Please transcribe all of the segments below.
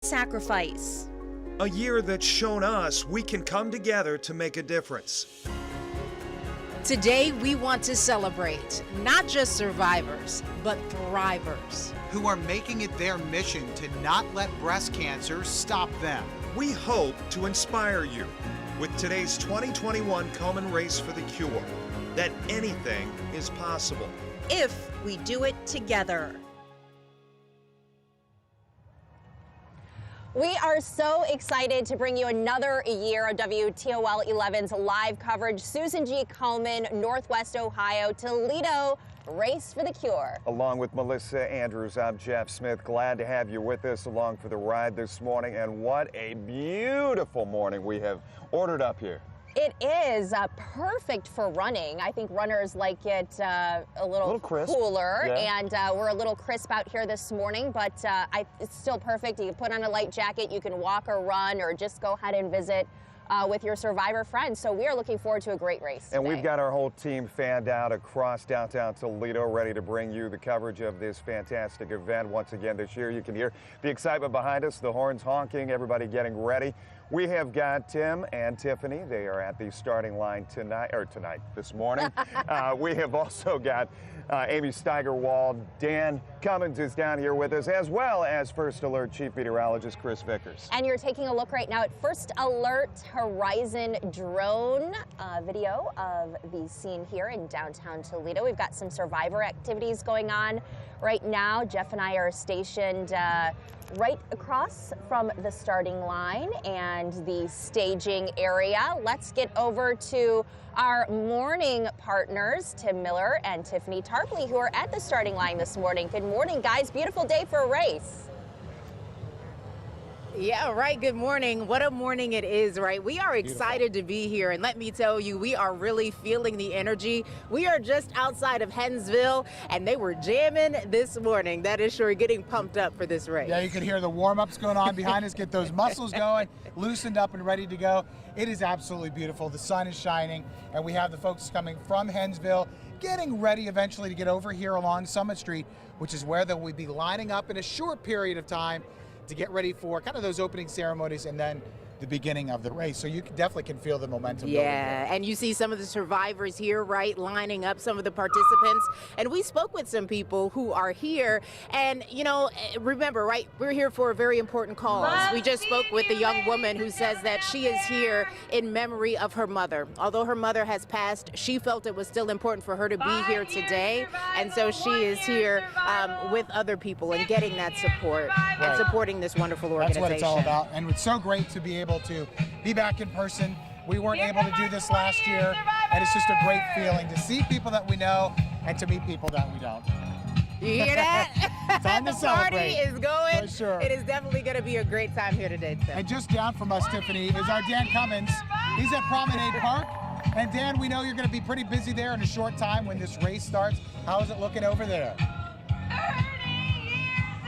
sacrifice. A year that's shown us we can come together to make a difference. Today, we want to celebrate not just survivors, but thrivers. Who are making it their mission to not let breast cancer stop them. We hope to inspire you with today's 2021 Komen Race for the Cure, that anything is possible. If we do it together. We are so excited to bring you another year of WTOL 11's live coverage. Susan G. Komen, Northwest Ohio, Toledo, Race for the Cure. Along with Melissa Andrews, I'm Jeff Smith. Glad to have you with us along for the ride this morning. And what a beautiful morning we have ordered up here. It is perfect for running. I think runners like it a little cooler, yeah. And we're a little crisp out here this morning, but it's still perfect. You can put on a light jacket, you can walk or run, or just go ahead and visit with your survivor friends. So we are looking forward to a great race And today. we've got our whole team fanned out across downtown Toledo, ready to bring you the coverage of this fantastic event. Once again this year, you can hear the excitement behind us, the horns honking, everybody getting ready. We have got Tim and Tiffany. They are at the starting line this morning. We have also got Amy Steigerwald. Dan Cummins is down here with us, as well as First Alert Chief Meteorologist Chris Vickers. And you're taking a look right now at First Alert Horizon drone video of the scene here in downtown Toledo. We've got some survivor activities going on right now. Jeff and I are stationed right across from the starting line and the staging area. Let's get over to our morning partners, Tim Miller and Tiffany Tarpley, who are at the starting line this morning. Good morning, guys. Beautiful day for a race. Yeah, right. Good morning. What a morning it is, right? We are excited to be here. And let me tell you, we are really feeling the energy. We are just outside of Hensville, and they were jamming this morning. That is sure, getting pumped up for this race. Yeah, you can hear the warm-ups going on behind us, get those muscles going, loosened up and ready to go. It is absolutely beautiful. The sun is shining, and we have the folks coming from Hensville, getting ready eventually to get over here along Summit Street, which is where they will be lining up in a short period of time to get ready for kind of those opening ceremonies and then the beginning of the race. So you definitely can feel the momentum. Yeah, and you see some of the survivors here, right, lining up, some of the participants. And we spoke with some people who are here. And, you know, remember, right, we're here for a very important cause. We just spoke with a young woman who says that she is here in memory of her mother. Although her mother has passed, she felt it was still important for her to be here today. And so she is here with other people and getting that support and supporting this wonderful organization. That's what it's all about. And it's so great to be able to be back in person. We weren't able to do this last year, and it's just a great feeling to see people that we know and to meet people that we don't. You hear that? Time to the celebrate. Party is going. For sure. It is definitely going to be a great time here today, Tim. And just down from us, Tiffany, is our Dan Cummins. He's at Promenade Park. And Dan, we know you're going to be pretty busy there in a short time when this race starts. How is it looking over there?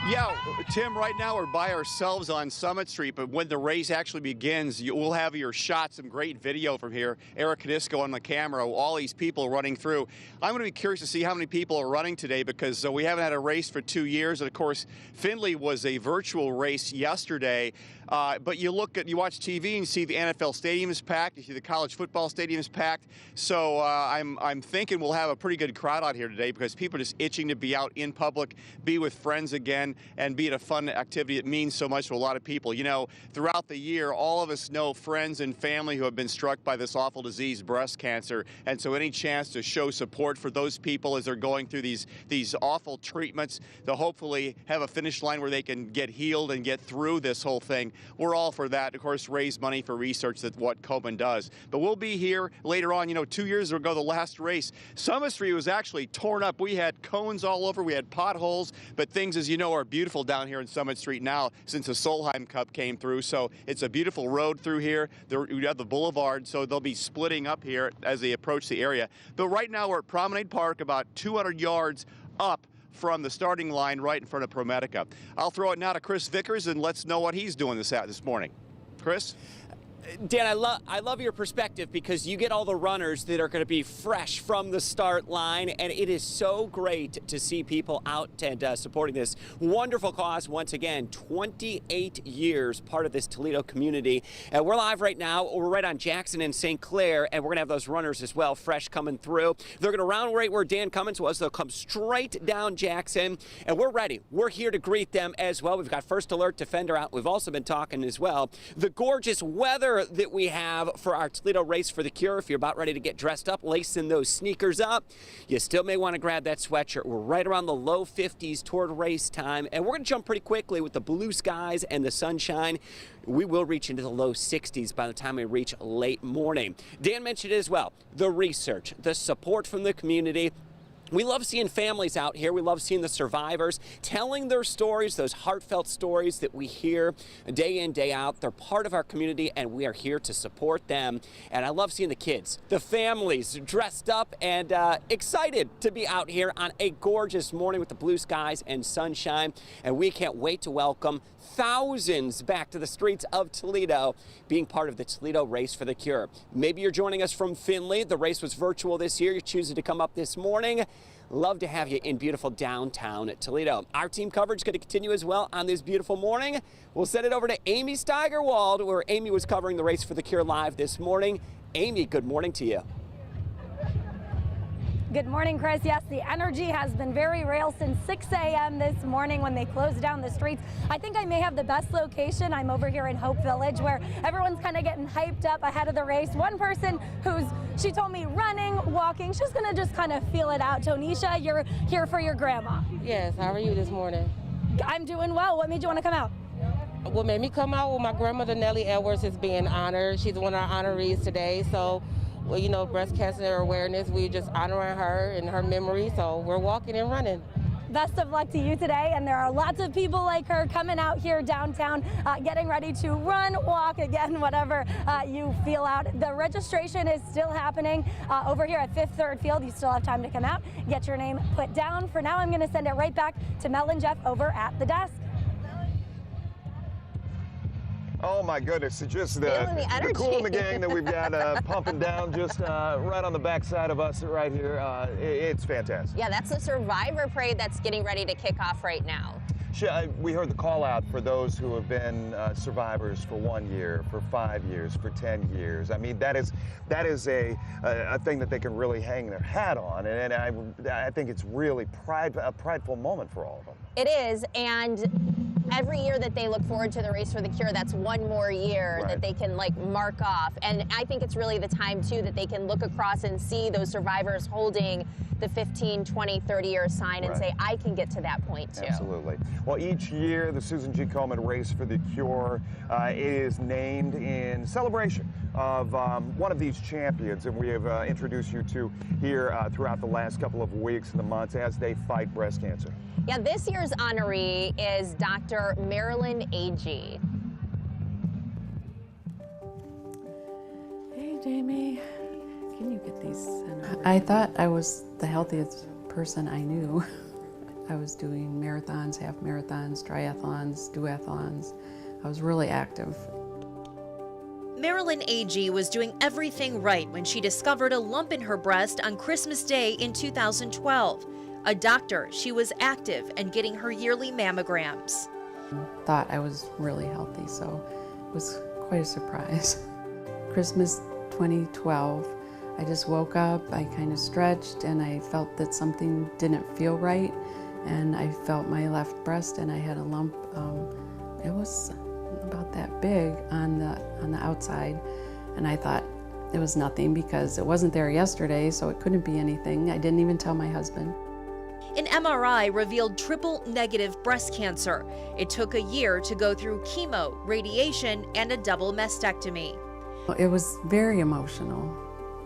Yeah, Tim, right now we're by ourselves on Summit Street, but when the race actually begins, you will have your shots, some great video from here. Eric Canisko on the camera, all these people running through. I'm going to be curious to see how many people are running today because we haven't had a race for 2 years. And of course, Findlay was a virtual race yesterday. But you watch TV and you see the NFL stadium is packed. You see the college football stadium is packed. So I'm thinking we'll have a pretty good crowd out here today because people are just itching to be out in public, be with friends again, and be at a fun activity. It means so much to a lot of people. You know, throughout the year, all of us know friends and family who have been struck by this awful disease, breast cancer. And so any chance to show support for those people as they're going through these awful treatments to hopefully have a finish line where they can get healed and get through this whole thing. We're all for that. Of course, raise money for research. That's what Komen does. But we'll be here later on. You know, 2 years ago, the last race, Summit Street was actually torn up. We had cones all over. We had potholes. But things, as you know, are beautiful down here in Summit Street now since the Solheim Cup came through. So it's a beautiful road through here. We have the boulevard, so they'll be splitting up here as they approach the area. But right now, we're at Promenade Park, about 200 yards up from the starting line right in front of ProMedica. I'll throw it now to Chris Vickers and let's know what he's doing this morning. Chris? Dan, I love your perspective because you get all the runners that are going to be fresh from the start line, and it is so great to see people out and supporting this wonderful cause. Once again, 28 years part of this Toledo community. We're live right now. We're right on Jackson and St. Clair, and we're going to have those runners as well, fresh coming through. They're going to round right where Dan Cummins was. They'll come straight down Jackson, and we're ready. We're here to greet them as well. We've got First Alert Defender out. We've also been talking as well. The gorgeous weather that we have for our Toledo Race for the Cure. If you're about ready to get dressed up, lacing those sneakers up, you still may want to grab that sweatshirt. We're right around the low 50s toward race time, and we're going to jump pretty quickly with the blue skies and the sunshine. We will reach into the low 60s by the time we reach late morning. Dan mentioned it as well, the research, the support from the community. We love seeing families out here. We love seeing the survivors telling their stories, those heartfelt stories that we hear day in, day out. They're part of our community, and we are here to support them. And I love seeing the kids, the families dressed up and excited to be out here on a gorgeous morning with the blue skies and sunshine. And we can't wait to welcome thousands back to the streets of Toledo, being part of the Toledo Race for the Cure. Maybe you're joining us from Findlay. The race was virtual this year. You're choosing to come up this morning. Love to have you in beautiful downtown Toledo. Our team coverage is going to continue as well on this beautiful morning. We'll send it over to Amy Steigerwald, where Amy was covering the Race for the Cure live this morning. Amy, good morning to you. Good morning, Chris. Yes, the energy has been very real since 6 a.m. this morning when they closed down the streets. I think I may have the best location. I'm over here in Hope Village, where everyone's kind of getting hyped up ahead of the race. One person she told me running, walking, she's gonna just kind of feel it out. Tonisha, you're here for your grandma. Yes, how are you this morning? I'm doing well. What made you want to come out? What made me come out? Well, my grandmother Nellie Edwards is being honored. She's one of our honorees today, so well, you know, breast cancer awareness, we're just honoring her and her memory, so we're walking and running. Best of luck to you today, and there are lots of people like her coming out here downtown, getting ready to run, walk, again, whatever you feel out. The registration is still happening over here at Fifth Third Field. You still have time to come out, get your name put down. For now, I'm going to send it right back to Mel and Jeff over at the desk. Oh my goodness, it's just the cool in the gang that we've got pumping down just right on the backside of us right here. It's fantastic. Yeah, that's the Survivor Parade that's getting ready to kick off right now. We heard the call out for those who have been survivors for 1 year, for 5 years, for 10 years. I mean, that is a thing that they can really hang their hat on, and I think it's really a prideful moment for all of them. It is, and every year that they look forward to the Race for the Cure, that's one more year that they can like mark off. And I think it's really the time too that they can look across and see those survivors holding the 15, 20, 30-year sign and say, I can get to that point too. Absolutely. Well, each year the Susan G. Komen Race for the Cure is named in celebration of one of these champions, and we have introduced you to here throughout the last couple of weeks and the months as they fight breast cancer. Yeah, this year's honoree is Dr. Marilyn Agee. Hey, Jamie, can you get these? I thought I was the healthiest person I knew. I was doing marathons, half marathons, triathlons, duathlons. I was really active. Marilyn Agee was doing everything right when she discovered a lump in her breast on Christmas Day in 2012. A doctor, she was active and getting her yearly mammograms. Thought I was really healthy, so it was quite a surprise. Christmas 2012, I just woke up, I kind of stretched, and I felt that something didn't feel right, and I felt my left breast, and I had a lump. It was about that big on the outside, and I thought it was nothing because it wasn't there yesterday, so it couldn't be anything. I didn't even tell my husband. An MRI revealed triple-negative breast cancer. It took a year to go through chemo, radiation, and a double mastectomy. It was very emotional.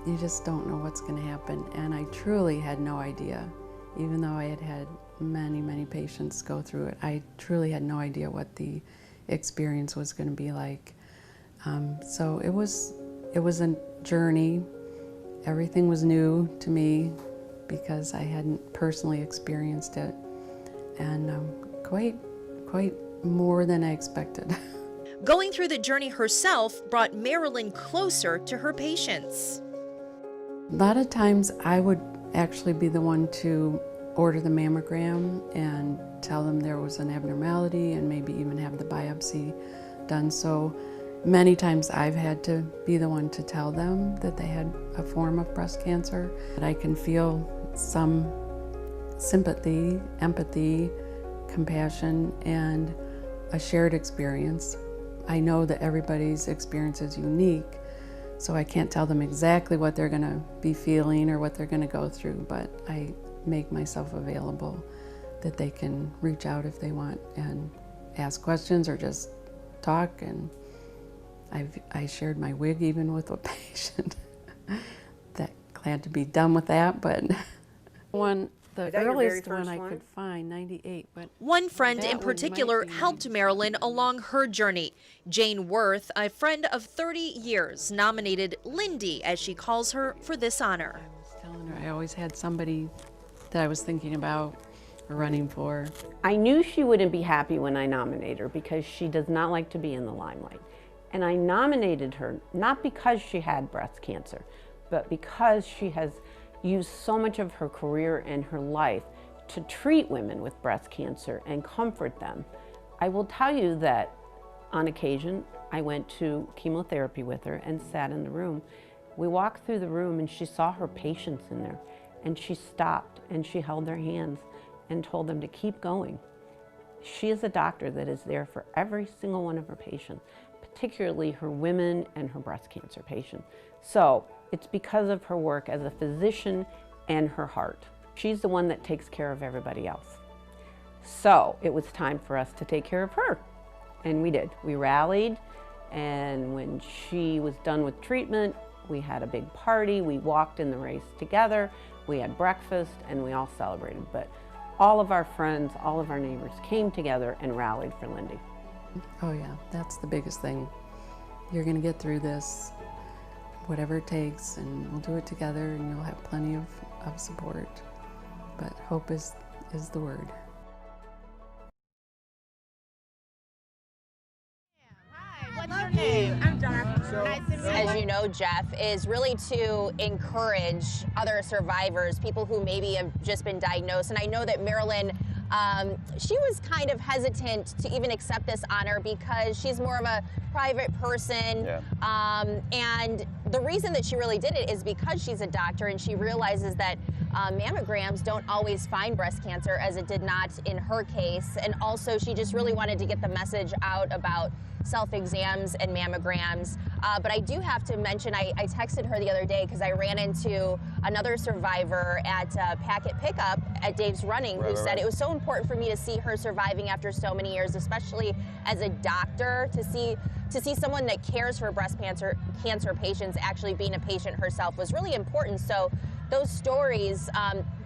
You just don't know what's going to happen, and I truly had no idea. Even though I had had many, many patients go through it, I truly had no idea what the experience was going to be like. So it was a journey. Everything was new to me because I hadn't personally experienced it, and quite more than I expected. Going through the journey herself brought Marilyn closer to her patients. A lot of times I would actually be the one to order the mammogram and tell them there was an abnormality and maybe even have the biopsy done. So many times I've had to be the one to tell them that they had a form of breast cancer. But I can feel some sympathy, empathy, compassion, and a shared experience. I know that everybody's experience is unique, so I can't tell them exactly what they're going to be feeling or what they're going to go through, but I make myself available that they can reach out if they want and ask questions or just talk. And I shared my wig even with a patient. That glad to be done with that, but the earliest one I could find, 98. But one friend that in one particular might be helped 97. Marilyn along her journey. Jane Worth, a friend of 30 years, nominated Lindy, as she calls her, for this honor. I was telling her I always had somebody that I was thinking about or running for. I knew she wouldn't be happy when I nominated her because she does not like to be in the limelight. And I nominated her not because she had breast cancer, but because she has used so much of her career and her life to treat women with breast cancer and comfort them. I will tell you that on occasion, I went to chemotherapy with her and sat in the room. We walked through the room and she saw her patients in there, and she stopped and she held their hands and told them to keep going. She is a doctor that is there for every single one of her patients, particularly her women and her breast cancer patients. So it's because of her work as a physician and her heart. She's the one that takes care of everybody else. So it was time for us to take care of her. And we did. We rallied, and when she was done with treatment, we had a big party. We walked in the race together. We had breakfast, and we all celebrated. But all of our friends, all of our neighbors came together and rallied for Lindy. Oh yeah, that's the biggest thing. You're gonna get through this, whatever it takes, and we'll do it together, and you'll have plenty of support. But hope is the word. What's your name? I'm Jeff. Nice to meet you. As you know, Jeff, is really to encourage other survivors, people who maybe have just been diagnosed. And I know that Marilyn, she was kind of hesitant to even accept this honor because she's more of a private person. Yeah. And the reason that she really did it is because she's a doctor and she realizes that mammograms don't always find breast cancer, as it did not in her case. And also she just really wanted to get the message out about self-exams and mammograms. But I do have to mention, I texted her the other day because I ran into another survivor at Packet Pickup at Dave's Running, who said it was so important for me to see her surviving after so many years, especially as a doctor, to see someone that cares for breast cancer patients actually being a patient herself was really important. So those stories,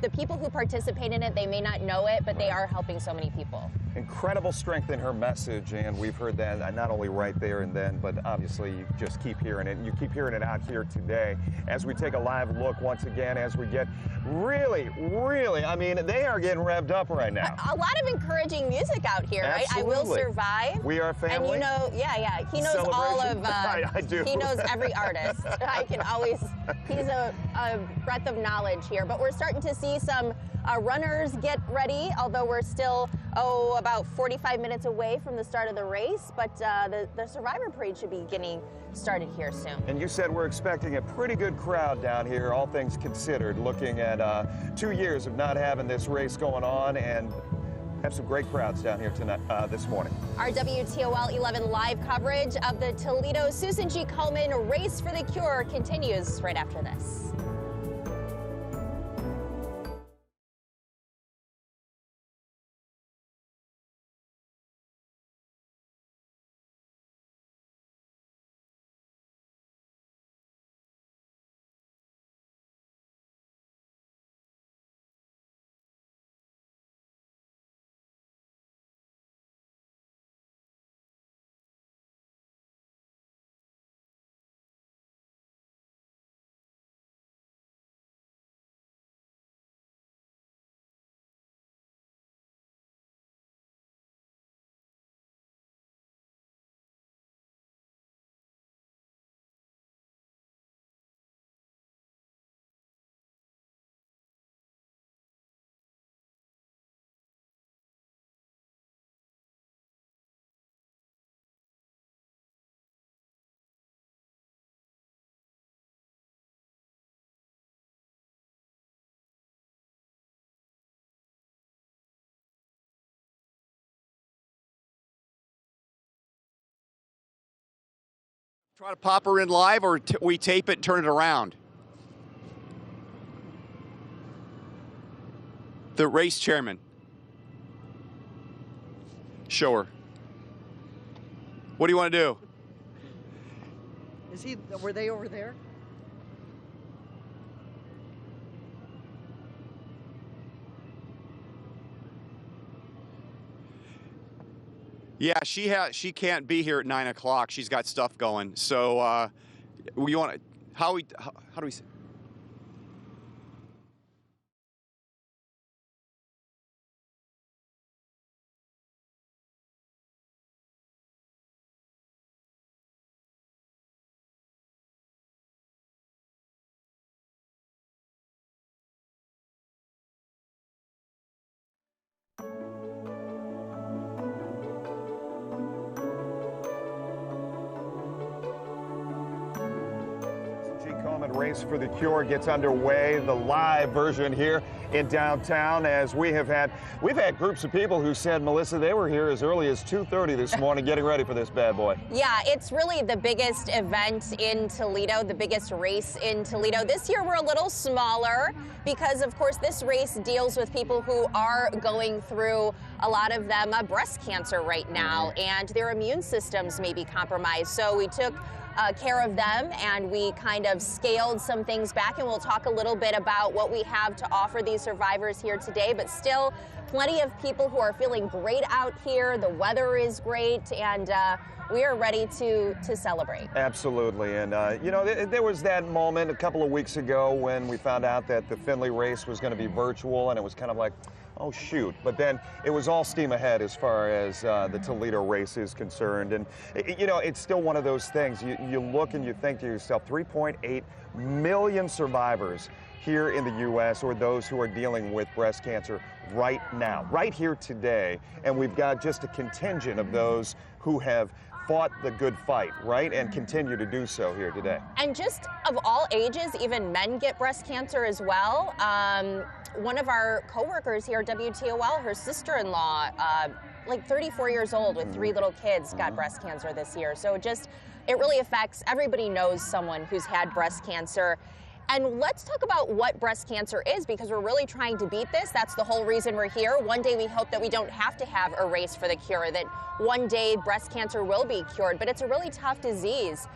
the people who participate in it, they may not know it, but they are helping so many people. Incredible strength in her message, and we've heard that not only right there and then, but obviously you just keep hearing it, and you keep hearing it out here today as we take a live look once again, as we get really, I mean, they are getting revved up right now. A lot of encouraging music out here, right? Absolutely. I Will Survive. We Are Family. And you know, yeah, he knows all of, I do. He knows every artist. I can always, he's a breadth of knowledge here, but we're starting to see some runners get ready, although we're still, about 45 minutes away from the start of the race, but the Survivor Parade should be getting started here soon. And you said we're expecting a pretty good crowd down here, all things considered, looking at 2 years of not having this race going on, and have some great crowds down here tonight, this morning. Our WTOL 11 live coverage of the Toledo Susan G. Komen Race for the Cure continues right after this. Try to pop her in live, or we tape it and turn it around. The race chairman. Show her. What do you want to do? Were they over there? Yeah, she can't be here at 9 o'clock. She's got stuff going. So, you want to, how do we? Race for the Cure gets underway, the live version here in downtown, as we've had groups of people who said, Melissa, they were here as early as 2:30 this morning getting ready for this bad boy. Yeah, it's really the biggest event in Toledo, the biggest race in Toledo. This year we're a little smaller because, of course, this race deals with people who are going through, a lot of them, breast cancer right now, and their immune systems may be compromised. So we took care of them, and we kind of scaled some things back, and we'll talk a little bit about what we have to offer these survivors here today. But still, plenty of people who are feeling great out here. The weather is great, and we are ready to celebrate. Absolutely. And you know, there was that moment a couple of weeks ago when we found out that the Findlay race was going to be virtual, and it was kind of like, oh shoot. But then it was all steam ahead as far as the Toledo race is concerned. And you know, it's still one of those things. You look and you think to yourself, 3.8 million survivors here in the U.S. or those who are dealing with breast cancer right now, right here today. And we've got just a contingent of those who have fought the good fight, right, and continue to do so here today. And just of all ages, even men get breast cancer as well. One of our coworkers here at WTOL, her sister-in-law, like 34 years old with 3 little kids, got breast cancer this year. So it really affects, everybody knows someone who's had breast cancer. And let's talk about what breast cancer is, because we're really trying to beat this. That's the whole reason we're here. One day we hope that we don't have to have a race for the cure, that one day breast cancer will be cured, but it's a really tough disease.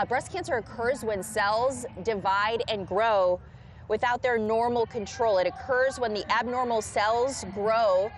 Breast cancer occurs when cells divide and grow without their normal control. It occurs when the abnormal cells grow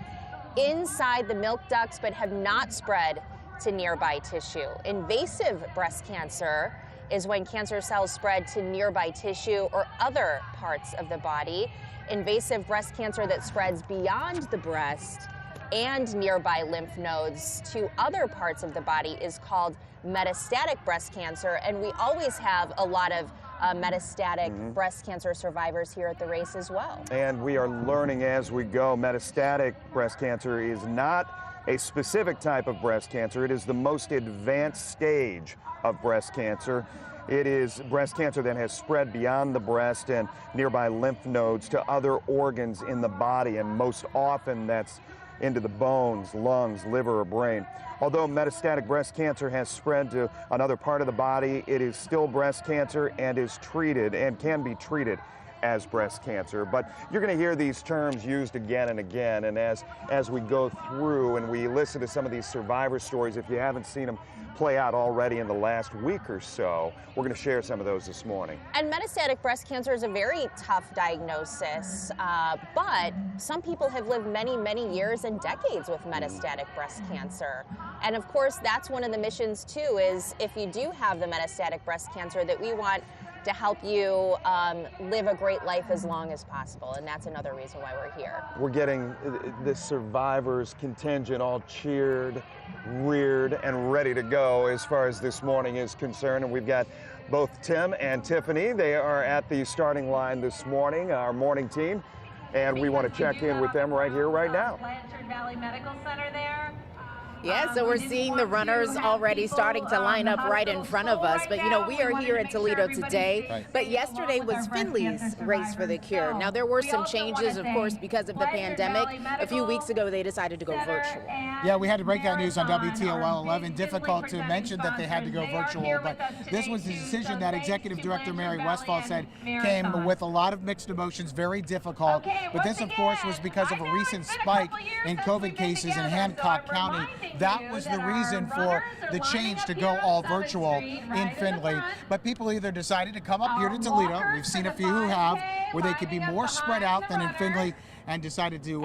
inside the milk ducts but have not spread to nearby tissue. Invasive breast cancer is when cancer cells spread to nearby tissue or other parts of the body. Invasive breast cancer that spreads beyond the breast and nearby lymph nodes to other parts of the body is called metastatic breast cancer, and we always have a lot of metastatic breast cancer survivors here at the race as well. And we are learning as we go, metastatic breast cancer is not a specific type of breast cancer. It is the most advanced stage of breast cancer. It is breast cancer that has spread beyond the breast and nearby lymph nodes to other organs in the body, and most often that's into the bones, lungs, liver, or brain. Although metastatic breast cancer has spread to another part of the body, it is still breast cancer and is treated and can be treated as breast cancer. But you're going to hear these terms used again and again, and as we go through and we listen to some of these survivor stories, if you haven't seen them play out already in the last week or so, we're going to share some of those this morning. And metastatic breast cancer is a very tough diagnosis, but some people have lived many, many years and decades with metastatic breast cancer. And of course, that's one of the missions too, is if you do have the metastatic breast cancer, that we want to help you live a great life as long as possible. And that's another reason why we're here. We're getting the survivors contingent all cheered, reared, and ready to go as far as this morning is concerned. And we've got both Tim and Tiffany. They are at the starting line this morning, our morning team. And we want to check in with them right here, right now. Blanchard Valley Medical Center there. Yeah, so we're seeing the runners already starting to line up right in front of us. But, you know, we are here in Toledo today. But yesterday was Findlay's Race for the Cure. Now, there were some changes, of course, because of the pandemic. A few weeks ago, they decided to go virtual. Yeah, we had to break that news on WTOL 11. Difficult to mention that they had to go virtual, but this was the decision that Executive Director Mary Westphal said came with a lot of mixed emotions, very difficult. But this, of course, was because of a recent spike in COVID cases in Hancock County. That was the reason for the change to go all virtual in Findlay. But people either decided to come up here to Toledo, we've seen a few who have, where they could be more spread out than in Findlay, and decided to,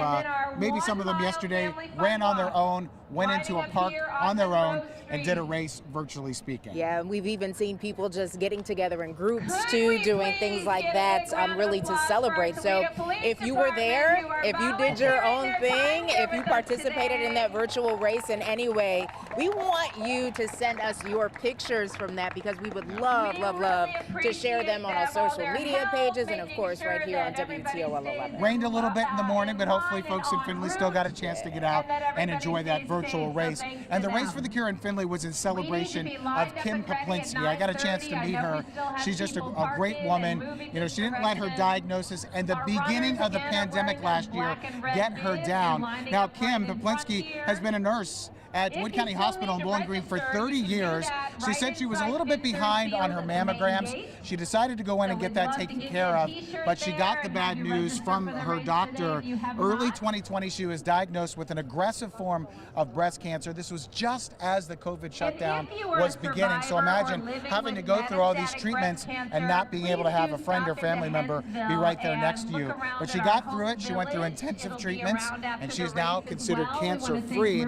maybe some of them yesterday ran on their own, went into a park on their own, and did a race virtually speaking. Yeah, and we've even seen people just getting together in groups too, doing things like that, really to celebrate. So if you were there, if you did your own thing, if you participated in that virtual race in any way, we want you to send us your pictures from that, because we would love, love, love to share them on our social media pages and, of course, right here on WTOL 11. Rained a little bit in the morning, but hopefully folks in Findlay still got a chance to get out and enjoy that virtual race. And the Race for the Cure in Findlay was in celebration of Kim Poplinski. I got a chance to meet her. She's just a great woman. You know, she didn't let her diagnosis and the beginning of the pandemic last year get her down. Now, Kim Poplinski has been a nurse at Wood County Hospital in Bowling Green for 30 years. She said she was a little bit behind on her mammograms. She decided to go in and get that taken care of, but she got the bad news from her doctor. Early 2020, she was diagnosed with an aggressive form of breast cancer. This was just as the COVID shutdown was beginning. So imagine having to go through all these treatments and not being able to have a friend or family member be right there next to you. But she got through it. She went through intensive treatments, and she's now considered cancer-free.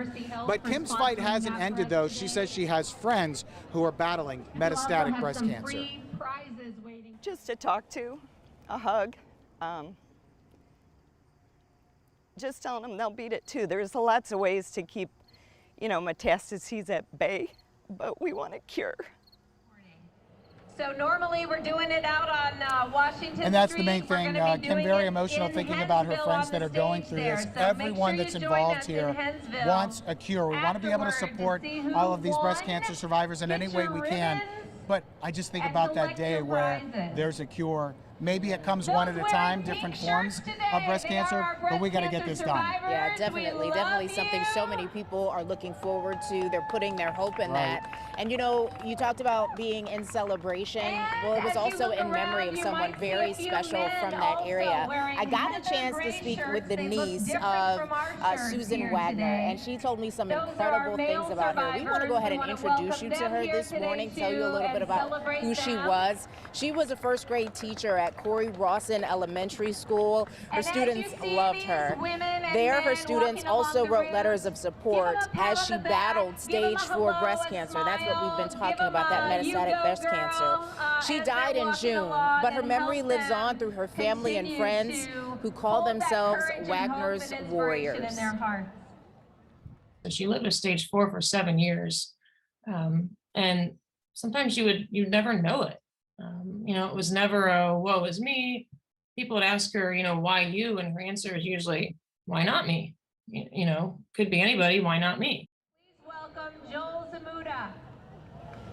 But Kim's fight hasn't ended, though. She says she has friends who are battling metastatic breast cancer. Just to talk to, a hug, just telling them they'll beat it too. There's lots of ways to keep, you know, metastases at bay, but we want a cure. So normally we're doing it out on Washington And that's Street. the main thing. Kim, very emotional thinking about her friends that are going through this. So everyone that's involved here wants a cure. We want to be able to support all of these breast cancer survivors in any way we can. But I just think about that day where there's a cure. Maybe it comes one at a time, different forms of breast cancer, but we got to get this done. Yeah, definitely something so many people are looking forward to. They're putting their hope in that. And you know, you talked about being in celebration. Well, it was also in memory of someone very special from that area. I got a chance to speak with the niece of Susan Wagner, and she told me some incredible things about her. We want to go ahead and introduce you to her this morning, tell you a little bit about who she was. She was a first grade teacher at Corey Rawson Elementary School. Her students loved her. There, her students also wrote letters of support as she battled stage 4 breast cancer. That's what we've been talking about, that metastatic breast cancer. She died in June, but her memory lives on through her family and friends who call themselves Wagner's Warriors. She lived with stage 4 for 7 years, and sometimes you'd never know it. You know, it was never a woe is me. People would ask her, you know, why you? And her answer is usually, why not me? You know, could be anybody, why not me? Please welcome Joel Zamuda.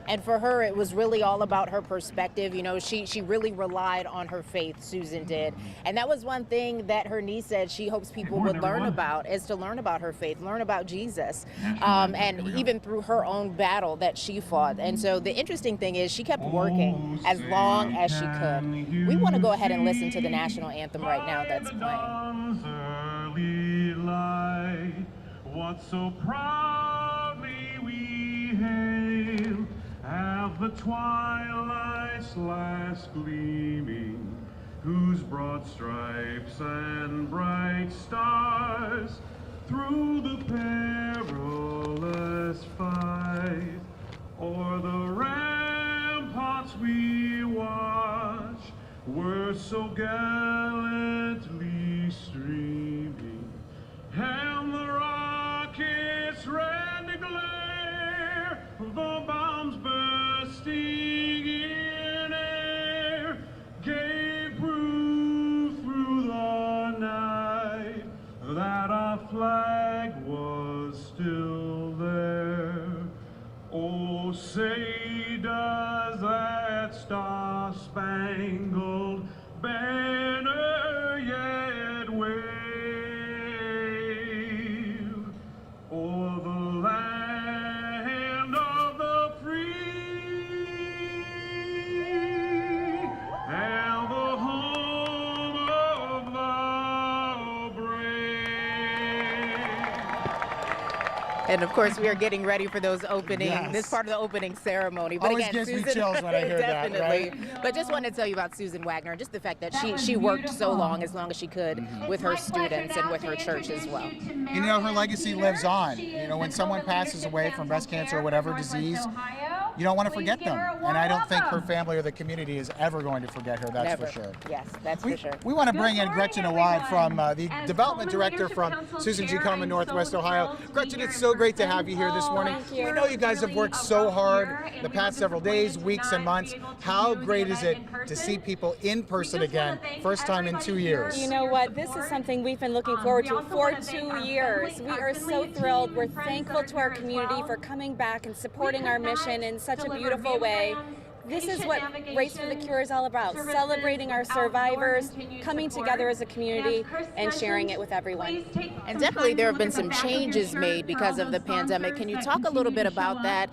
And for her, it was really all about her perspective. You know, she really relied on her faith, Susan did. And that was one thing that her niece said she hopes people would learn about, is to learn about her faith, learn about Jesus, and even through her own battle that she fought. And so the interesting thing is she kept working as long as she could. We want to go ahead and listen to the national anthem right now that's playing. What so proudly we hail, have the twilight's last gleaming, whose broad stripes and bright stars through the perilous fight o'er the ramparts we watch were so gallantly streaming, and the rockets' red glare, the bombs bursting in air, gave proof through the night that our flag was still there. Say, does that star-spangled banner yet wave o'er the land of the free and the home of the brave? And of course, we are getting ready for those opening, Yes. this part of the opening ceremony. But Always again, gives me Susan, chills when I hear that, definitely. right? But just wanted to tell you about Susan Wagner, just the fact that she worked so long as she could, with her students and with her church as well. You know, her legacy lives on. You know, when someone passes away from breast cancer or whatever disease, you don't want to forget them. And I don't think her family or the community is ever going to forget her, that's Never. for sure. Yes, that's for sure. We want to bring in Gretchen Awad from the development director from Susan G. Komen, Northwest Ohio. Gretchen, it's so great to have you here this morning. We know you guys have worked so hard the past several days, weeks, and months. How great is it to see people in person again, first time in 2 years? You know what? This is something we've been looking forward to for 2 years. We are so thrilled. We're thankful to our community for coming back and supporting our mission in such a beautiful way. This is what Race for the Cure is all about, celebrating our survivors, coming together as a community, and sharing it with everyone. And definitely there have been some changes made because of the pandemic. Can you talk a little bit about that?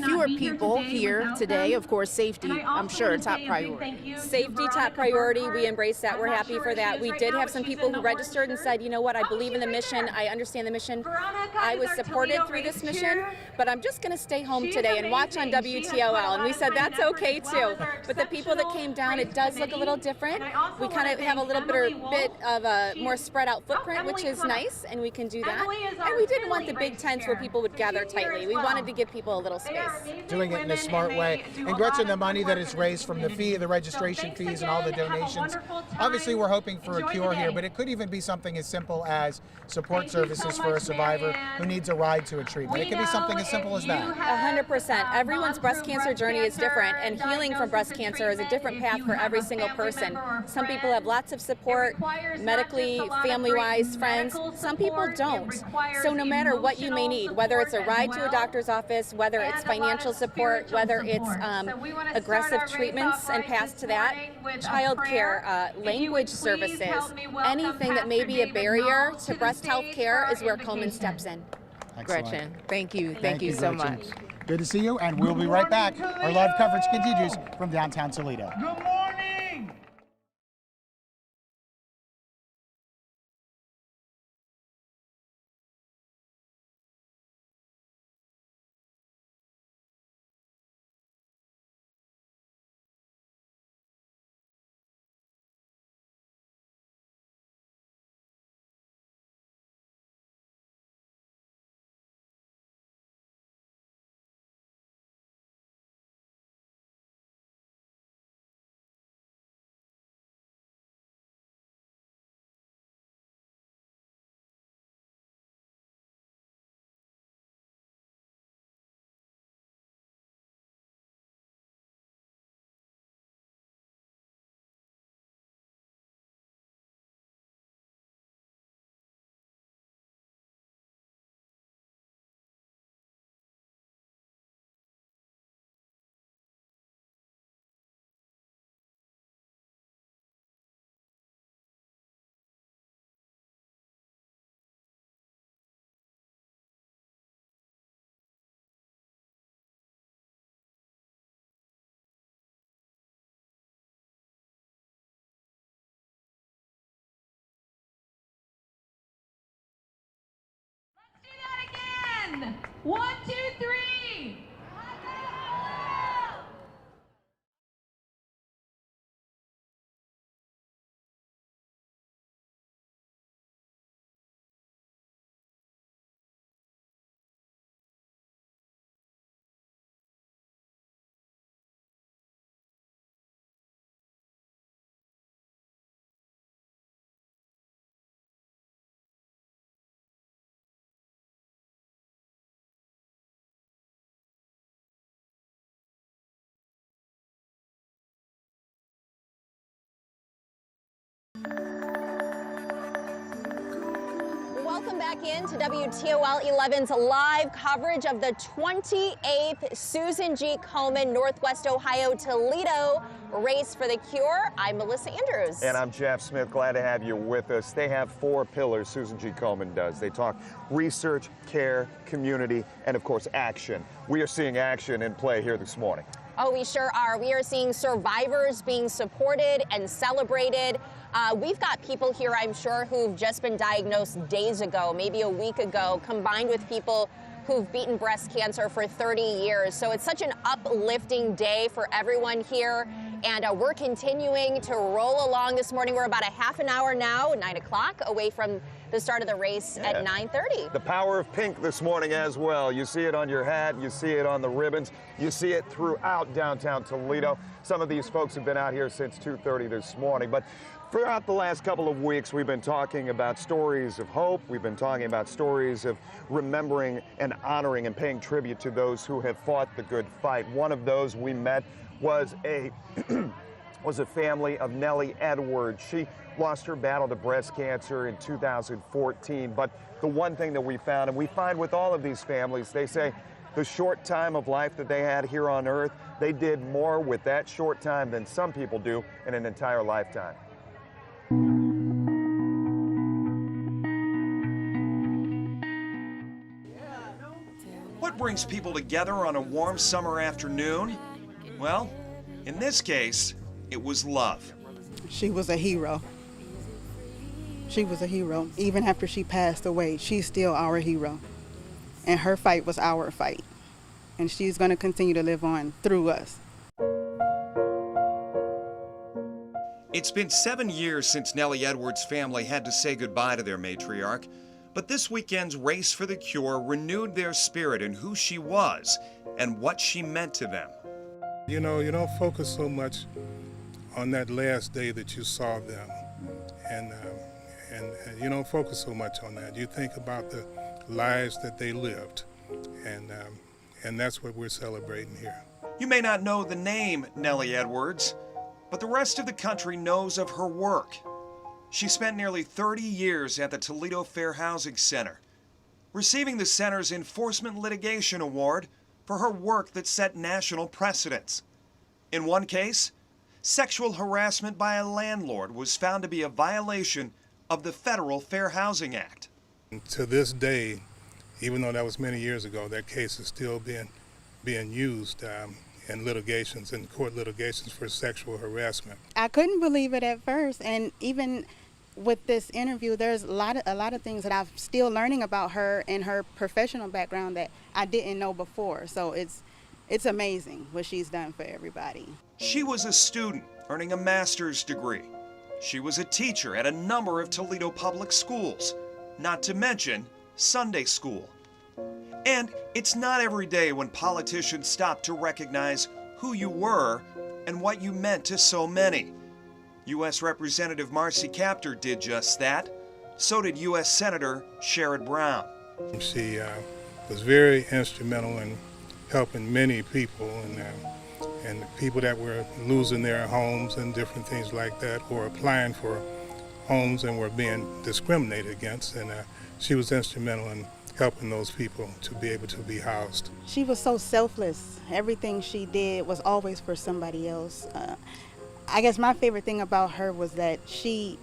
Fewer people here today, of course, safety, I'm sure, top priority. Safety, top priority. We embrace that. We're happy for that. We did have some people who registered and said, you know what, I believe in the mission. I understand the mission. I was supported through this mission, but I'm just going to stay home today and watch on WTOL. And we said, that's okay too. But the people that came down, it does look a little different. We kind of have a little bit of a more spread out footprint, which is nice, and we can do that. And we didn't want the big tents where people would gather tightly. We wanted to give people a little space. Doing it in a smart way. And Gretchen, the money that is raised from the fee, the registration fees, and all the donations, obviously we're hoping for a cure here, but it could even be something as simple as support services for a survivor who needs a ride to a treatment. It could be something as simple as that. 100%. Everyone's breast cancer journey is different, and healing from breast cancer is a different path for every single person. Some people have lots of support, medically, family-wise, friends. Some people don't. So no matter what you may need, whether it's a ride to a doctor's office, whether it's financial support, whether it's aggressive treatments and past to that, childcare, language services, anything that may be a barrier to breast health care is where Komen steps in. Excellent. Gretchen, thank you. Thank you so Gretchen. much. Good to see you, and we'll be right back. Our live coverage continues from downtown Toledo. Good morning! Do that again. 1, 2, 3. Welcome back in to WTOL 11's live coverage of the 28th Susan G. Komen Northwest Ohio Toledo Race for the Cure. I'm Melissa Andrews. And I'm Jeff Smith. Glad to have you with us. They have 4 pillars, Susan G. Komen does. They talk research, care, community, and of course action. We are seeing action in play here this morning. Oh, we sure are. We are seeing survivors being supported and celebrated. We've got people here, I'm sure, who've just been diagnosed days ago, maybe a week ago, combined with people who've beaten breast cancer for 30 years. So it's such an uplifting day for everyone here. And we're continuing to roll along this morning. We're about a half an hour now, 9 o'clock, away from the start of the race at 9:30. The power of pink this morning as well. You see it on your hat, you see it on the ribbons, you see it throughout downtown Toledo. Some of these folks have been out here since 2:30 this morning. But throughout the last couple of weeks, we've been talking about stories of hope. We've been talking about stories of remembering and honoring and paying tribute to those who have fought the good fight. One of those we met was a family of Nellie Edwards. She lost her battle to breast cancer in 2014. But the one thing that we found, and we find with all of these families, they say the short time of life that they had here on earth, they did more with that short time than some people do in an entire lifetime. What brings people together on a warm summer afternoon? Well, in this case, it was love. She was a hero. She was a hero. Even after she passed away, she's still our hero. And her fight was our fight. And she's going to continue to live on through us. It's been 7 years since Nellie Edwards' family had to say goodbye to their matriarch, but this weekend's Race for the Cure renewed their spirit in who she was and what she meant to them. You know, you don't focus so much on that last day that you saw them, and you don't focus so much on that. You think about the lives that they lived, and that's what we're celebrating here. You may not know the name Nellie Edwards, but the rest of the country knows of her work. She spent nearly 30 years at the Toledo Fair Housing Center, receiving the center's Enforcement Litigation Award for her work that set national precedents. In one case, sexual harassment by a landlord was found to be a violation of the Federal Fair Housing Act. To this day, even though that was many years ago, that case is still being used in litigations, in court litigations for sexual harassment. I couldn't believe it at first, and even with this interview, there's a lot of things that I'm still learning about her and her professional background that I didn't know before. So it's amazing what she's done for everybody. She was a student earning a master's degree. She was a teacher at a number of Toledo public schools, not to mention Sunday school. And it's not every day when politicians stop to recognize who you were and what you meant to so many. U.S. Representative Marcy Kaptur did just that. So did U.S. Senator Sherrod Brown. She was very instrumental in helping many people, and people that were losing their homes and different things like that, or applying for homes and were being discriminated against. And she was instrumental in helping those people to be able to be housed. She was so selfless. Everything she did was always for somebody else. I guess my favorite thing about her was that she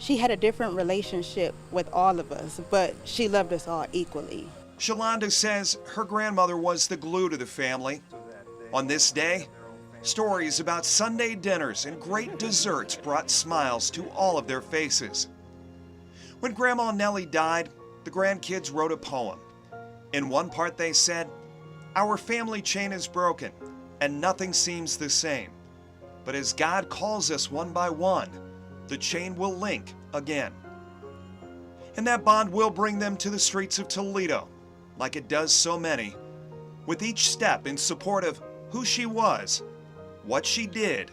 had a different relationship with all of us, but she loved us all equally. Shalonda says her grandmother was the glue to the family. On this day, stories about Sunday dinners and great desserts brought smiles to all of their faces. When Grandma Nellie died, the grandkids wrote a poem. In one part they said, "Our family chain is broken, and nothing seems the same. But as God calls us one by one, the chain will link again." And that bond will bring them to the streets of Toledo, like it does so many, with each step in support of who she was, what she did,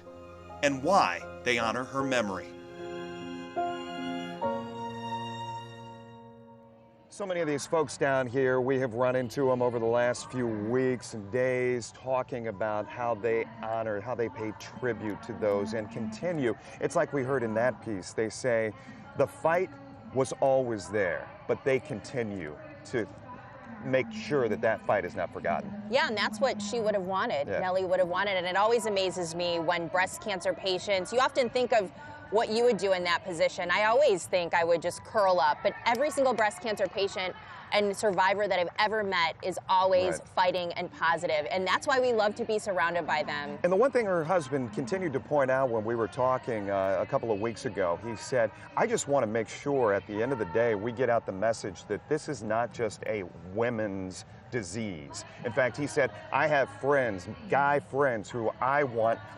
and why they honor her memory. So many of these folks down here, we have run into them over the last few weeks and days, talking about how they honor, how they pay tribute to those and continue. It's like we heard in that piece. They say, the fight was always there. but they continue to make sure that that fight is not forgotten. Yeah, and that's what she would have wanted. Yeah. Nellie would have wanted, and it always amazes me when breast cancer patients, you often think of what you would do in that position. I always think I would just curl up, but every single breast cancer patient and survivor that I've ever met is always fighting and positive, and that's why we love to be surrounded by them. And the one thing her husband continued to point out when we were talking a couple of weeks ago, he said, I just want to make sure at the end of the day we get out the message that this is not just a women's disease. In fact, he said, I have friends, guy friends, who I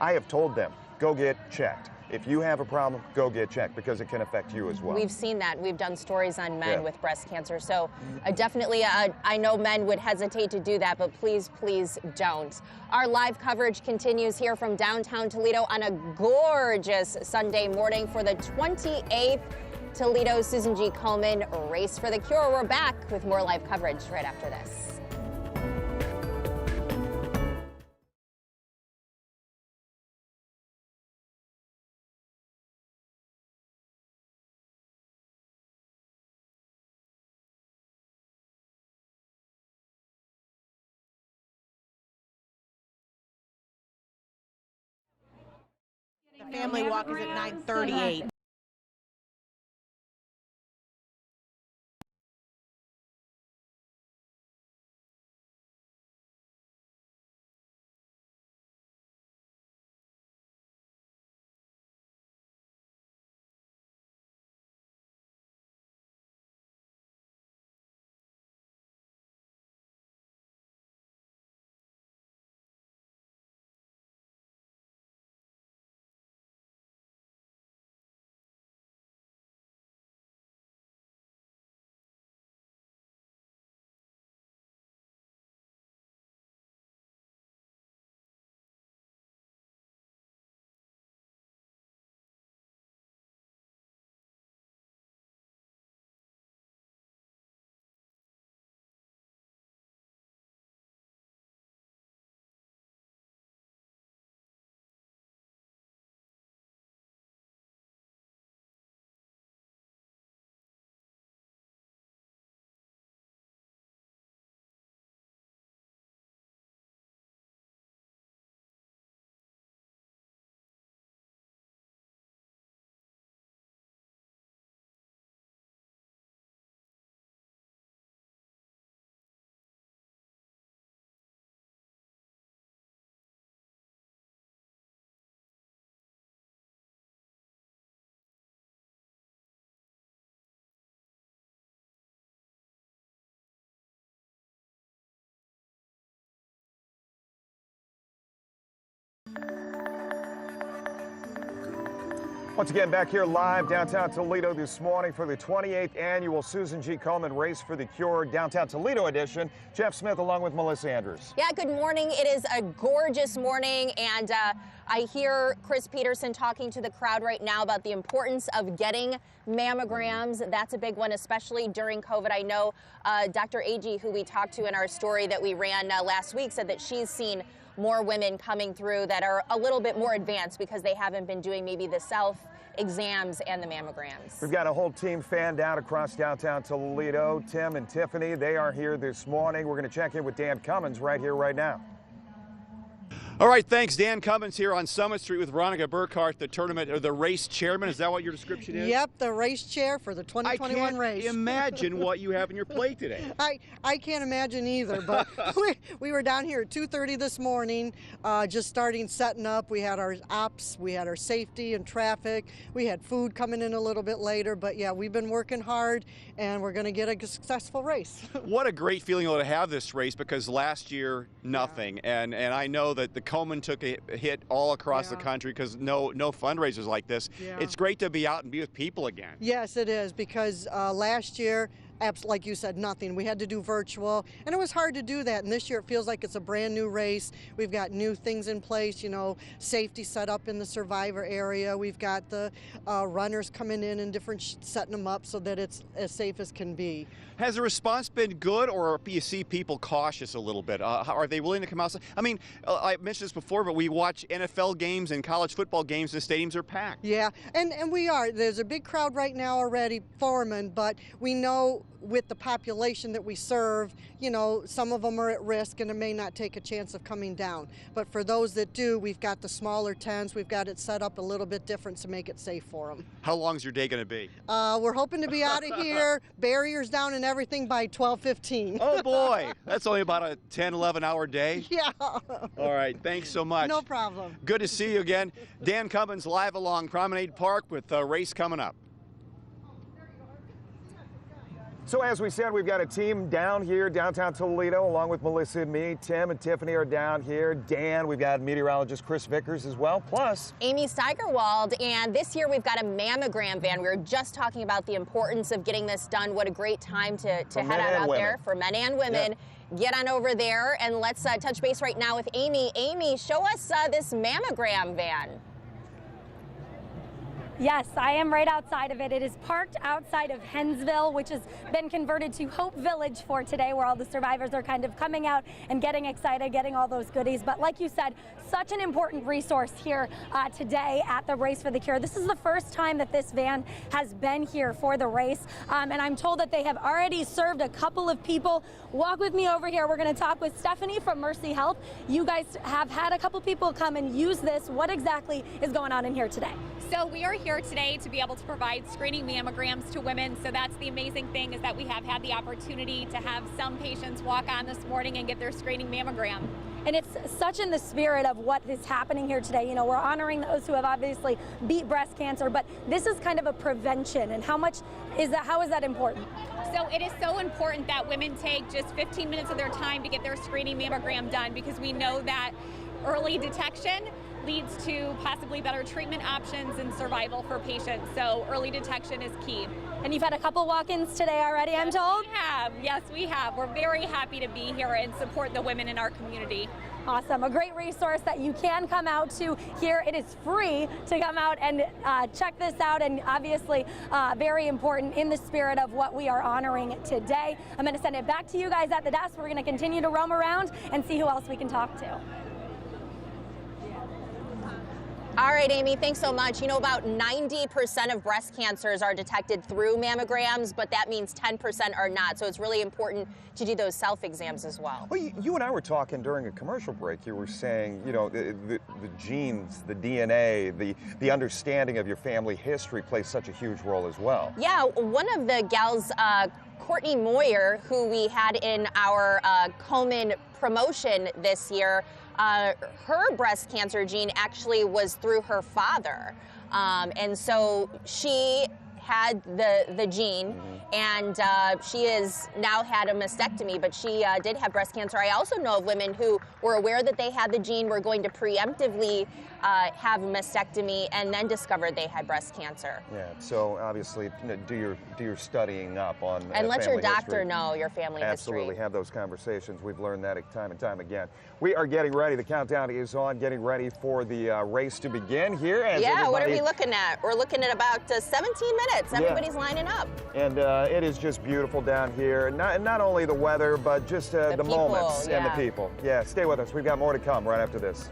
have told them, go get checked. If you have a problem, go get checked because it can affect you as well. We've seen that. We've done stories on men with breast cancer. So definitely, I know men would hesitate to do that, but please, please don't. Our live coverage continues here from downtown Toledo on a gorgeous Sunday morning for the 28th Toledo Susan G. Komen Race for the Cure. We're back with more live coverage right after this. The family walk is at 9:38. Once again, back here live downtown Toledo this morning for the 28th annual Susan G. Komen Race for the Cure downtown Toledo edition. Jeff Smith along with Melissa Andrews. Yeah, good morning. It is a gorgeous morning, and I hear Chris Peterson talking to the crowd right now about the importance of getting mammograms. That's a big one, especially during COVID. I know Dr. Agee, who we talked to in our story that we ran last week, said that she's seen more women coming through that are a little bit more advanced because they haven't been doing maybe the self-exams and the mammograms. We've got a whole team fanned out across downtown Toledo. Tim and Tiffany, they are here this morning. We're going to check in with Dan Cummins right here, right now. All right, thanks. Dan Cummins here on Summit Street with Veronica Burkhart, the tournament or the race chairman. Is that what your description is? Yep, the race chair for the 2021 race. I can't imagine what you have on your plate today. I can't imagine either, but we were down here at 2:30 this morning, just setting up. We had our ops, we had our safety and traffic. We had food coming in a little bit later, but yeah, we've been working hard, and we're going to get a successful race. What a great feeling to have this race, because last year, nothing. Yeah. And I know that the Komen took a hit all across the country because no fundraisers like this. Yeah. It's great to be out and be with people again. Yes, it is, because last year, like you said, nothing. We had to do virtual, and it was hard to do that. And this year it feels like it's a brand new race. We've got new things in place, you know, safety set up in the survivor area. We've got the runners coming in and setting them up so that it's as safe as can be. Has the response been good, or do you see people cautious a little bit? Are they willing to come outside? I mean, I mentioned this before, but we watch NFL games and college football games, and the stadiums are packed. Yeah, and we are. There's a big crowd right now already forming, but we know with the population that we serve, you know, some of them are at risk and it may not take a chance of coming down. But for those that do, we've got the smaller tents. We've got it set up a little bit different to make it safe for them. How long's your day going to be? We're hoping to be out of here, barriers down and everything by 12:15. Oh boy, that's only about a 10, 11-hour day. Yeah. All right, thanks so much. No problem. Good to see you again. Dan Cummins live along Promenade Park with the race coming up. So as we said, we've got a team down here, downtown Toledo, along with Melissa and me. Tim and Tiffany are down here. Dan, we've got meteorologist Chris Vickers as well, plus Amy Steigerwald. And this year we've got a mammogram van. We were just talking about the importance of getting this done. What a great time to head out there for men and women. Yeah. Get on over there and let's touch base right now with Amy. Amy, show us this mammogram van. Yes, I am right outside of it. It is parked outside of Hensville, which has been converted to Hope Village for today, where all the survivors are kind of coming out and getting excited, getting all those goodies. But like you said, such an important resource here today at the Race for the Cure. This is the first time that this van has been here for the race, and I'm told that they have already served a couple of people. Walk with me over here. We're going to talk with Stephanie from Mercy Health. You guys have had a couple people come and use this. What exactly is going on in here today? So we are here today to be able to provide screening mammograms to women. So that's the amazing thing, is that we have had the opportunity to have some patients walk on this morning and get their screening mammogram. And it's such in the spirit of what is happening here today. You know, we're honoring those who have obviously beat breast cancer, but this is kind of a prevention. And how is that important? So it is so important that women take just 15 minutes of their time to get their screening mammogram done, because we know that early detection leads to possibly better treatment options and survival for patients. So early detection is key. And you've had a couple walk-ins today already, I'm told? We have. Yes, we have. We're very happy to be here and support the women in our community. Awesome. A great resource that you can come out to here. It is free to come out and check this out, and obviously very important in the spirit of what we are honoring today. I'm going to send it back to you guys at the desk. We're going to continue to roam around and see who else we can talk to. All right, Amy, thanks so much. You know, about 90% of breast cancers are detected through mammograms, but that means 10% are not. So it's really important to do those self-exams as well. Well, you and I were talking during a commercial break. You were saying, you know, the genes, the DNA, the understanding of your family history plays such a huge role as well. Yeah, one of the gals, Courtney Moyer, who we had in our Komen promotion this year, her breast cancer gene actually was through her father. And so she had the gene, and she has now had a mastectomy, but she did have breast cancer. I also know of women who were aware that they had the gene, were going to preemptively have a mastectomy, and then discovered they had breast cancer. Yeah, so obviously, do your studying up on and let your doctor history. know your family Absolutely, history. have those conversations. We've learned that time and time again. We are getting ready. The countdown is on, getting ready for the race to begin here. As what are we looking at? We're looking at about 17 minutes. Everybody's lining up. And it is just beautiful down here. Not only the weather, but just the people, moments and the people. Yeah, stay with us. We've got more to come right after this.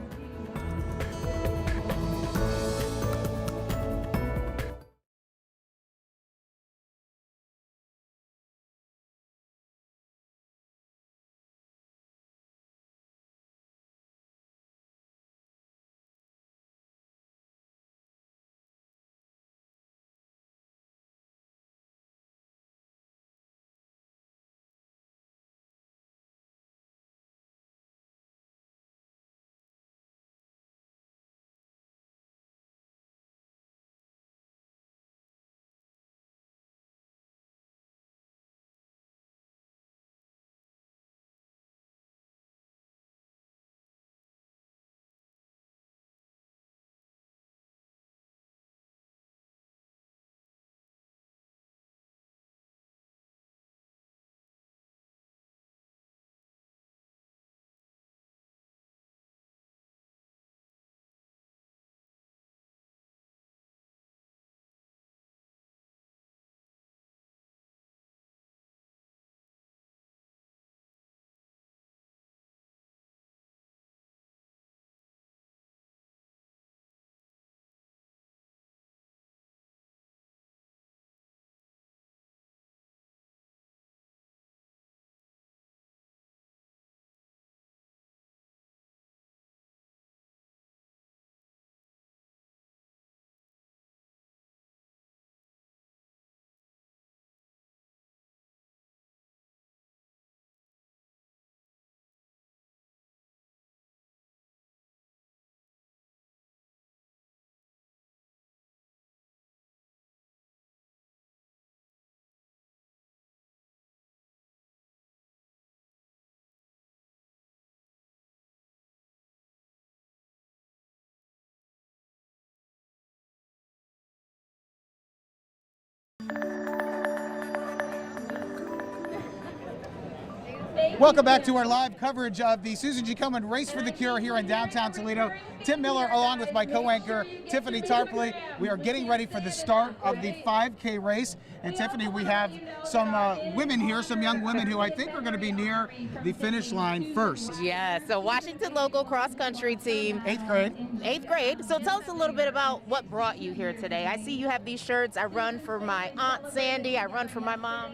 Welcome back to our live coverage of the Susan G. Komen Race for the Cure here in downtown Toledo. Tim Miller along with my co-anchor Tiffany Tarpley. We are getting ready for the start of the 5K race. And Tiffany, we have some women here, some young women who I think are going to be near the finish line first. Yeah, so Washington local cross country team. 8th grade. 8th grade. So tell us a little bit about what brought you here today. I see you have these shirts. I run for my Aunt Sandy. I run for my mom.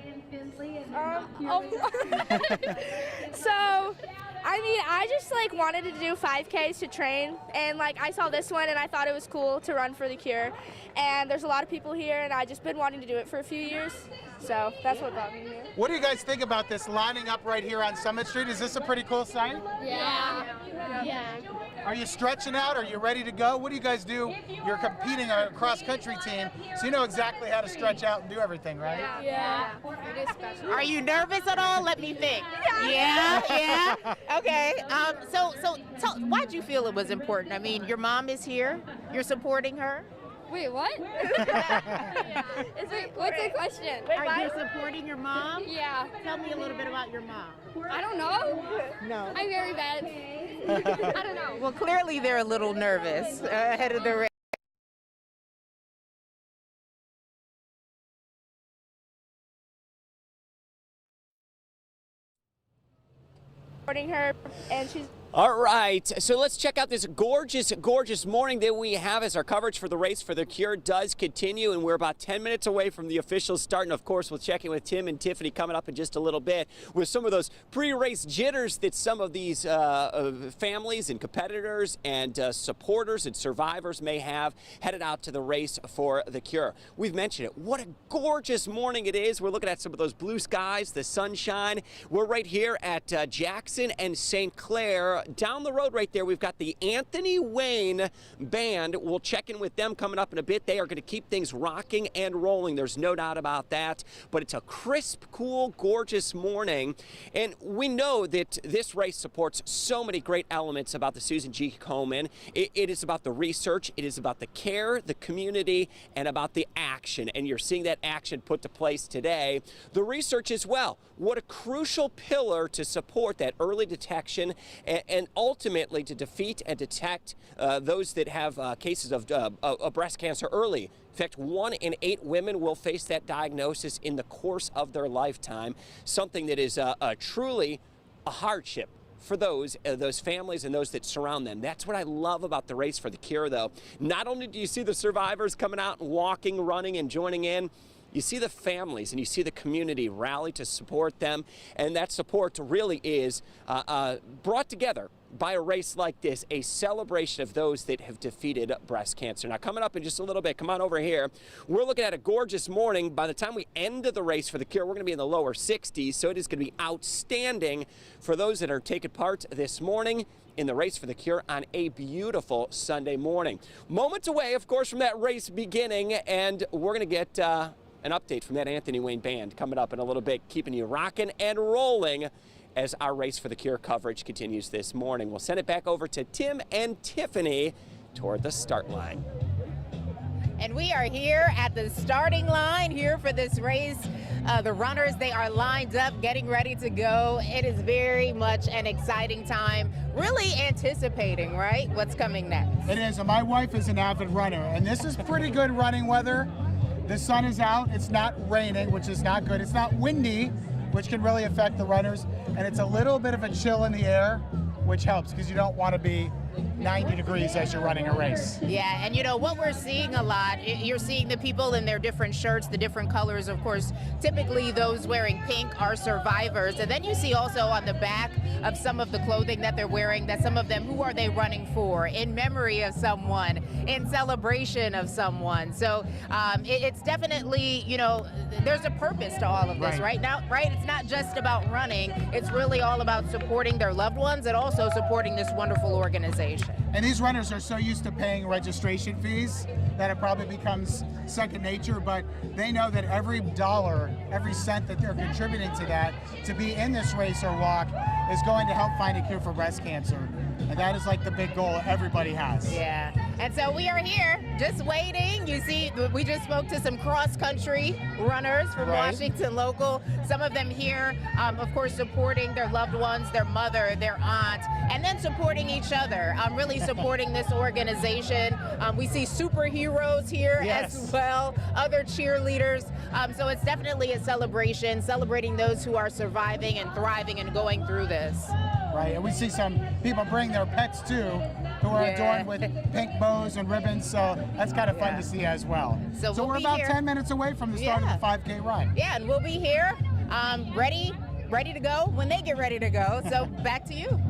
So, I mean, I just like wanted to do 5Ks to train, and like I saw this one and I thought it was cool to run for the Cure. And there's a lot of people here, and I just been wanting to do it for a few years. So that's what brought me here. What do you guys think about this lining up right here on Summit Street? Is this a pretty cool sight? Yeah. Are you stretching out? Are you ready to go? What do you guys do? You're competing on a cross-country team, so you know exactly how to stretch out and do everything, right? Yeah. It is special. Are you nervous at all? Let me think. Yeah. Okay. So why'd you feel it was important? I mean, your mom is here. You're supporting her. Wait, what? What's the question? Are you supporting your mom? Yeah. Tell me a little bit about your mom. I don't know. No. I'm very bad. I don't know. Well, clearly they're a little nervous ahead of the race. Supporting her, and she's. All right, so let's check out this gorgeous, gorgeous morning that we have as our coverage for the Race for the Cure does continue, and we're about 10 minutes away from the official start. And of course, we'll check in with Tim and Tiffany coming up in just a little bit with some of those pre-race jitters that some of these families and competitors and supporters and survivors may have headed out to the Race for the Cure. We've mentioned it. What a gorgeous morning it is. We're looking at some of those blue skies, the sunshine. We're right here at Jackson and St. Clair. Down the road right there, we've got the Anthony Wayne Band. We'll check in with them coming up in a bit. They are going to keep things rocking and rolling. There's no doubt about that. But it's a crisp, cool, gorgeous morning. And we know that this race supports so many great elements about the Susan G. Komen. It is about the research. It is about the care, the community, and about the action. And you're seeing that action put to place today. The research as well. What a crucial pillar to support that early detection and ultimately to defeat and detect those that have cases of breast cancer early. In fact, 1 in 8 women will face that diagnosis in the course of their lifetime, something that is truly a hardship for those families and those that surround them. That's what I love about the Race for the Cure, though. Not only do you see the survivors coming out and walking, running, and joining in, you see the families and you see the community rally to support them, and that support really is brought together by a race like this, a celebration of those that have defeated breast cancer. Now, coming up in just a little bit, come on over here. We're looking at a gorgeous morning. By the time we end the Race for the Cure, we're going to be in the lower 60s, so it is going to be outstanding for those that are taking part this morning in the Race for the Cure on a beautiful Sunday morning. Moments away, of course, from that race beginning, and we're going to get an update from that Anthony Wayne Band coming up in a little bit, keeping you rocking and rolling as our Race for the Cure coverage continues this morning. We'll send it back over to Tim and Tiffany toward the start line. And we are here at the starting line here for this race. The runners, they are lined up, getting ready to go. It is very much an exciting time, really anticipating, right, what's coming next. It is, and my wife is an avid runner, and this is pretty good running weather. The sun is out, it's not raining, which is not good. It's not windy, which can really affect the runners, and it's a little bit of a chill in the air, which helps because you don't want to be 90 degrees as you're running a race. Yeah, and you know what we're seeing a lot, you're seeing the people in their different shirts, the different colors, of course. Typically those wearing pink are survivors, and then you see also on the back of some of the clothing that they're wearing that some of them, who are they running for? In memory of someone, in celebration of someone. So it's definitely, you know, there's a purpose to all of this right now, right? It's not just about running, it's really all about supporting their loved ones and also supporting this wonderful organization. And these runners are so used to paying registration fees that it probably becomes second nature, but they know that every dollar, every cent that they're contributing to that, to be in this race or walk, is going to help find a cure for breast cancer. And that is like the big goal everybody has. Yeah, and so we are here just waiting. You see, we just spoke to some cross-country runners from Washington local, some of them here, of course, supporting their loved ones, their mother, their aunt, and then supporting each other, really supporting this organization. We see superheroes here as well, other cheerleaders. So it's definitely a celebration, celebrating those who are surviving and thriving and going through this. Right, and we see some people bring their pets too, who are adorned with pink bows and ribbons, so that's kind of fun to see as well. So we're about 10 minutes away from the start of the 5K run. Yeah, and we'll be here, ready to go when they get ready to go. So back to you.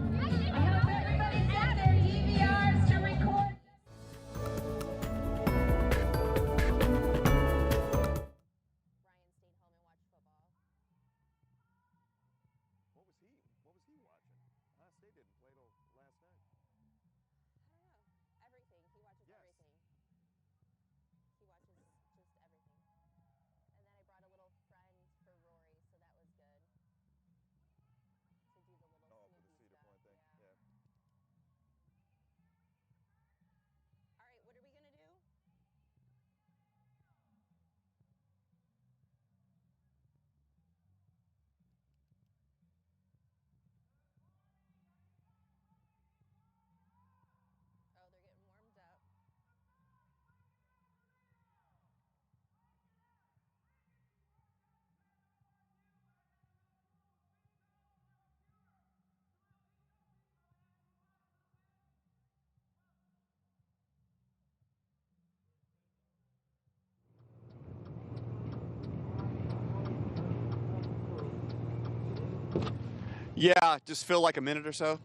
Yeah, just fill like a minute or so.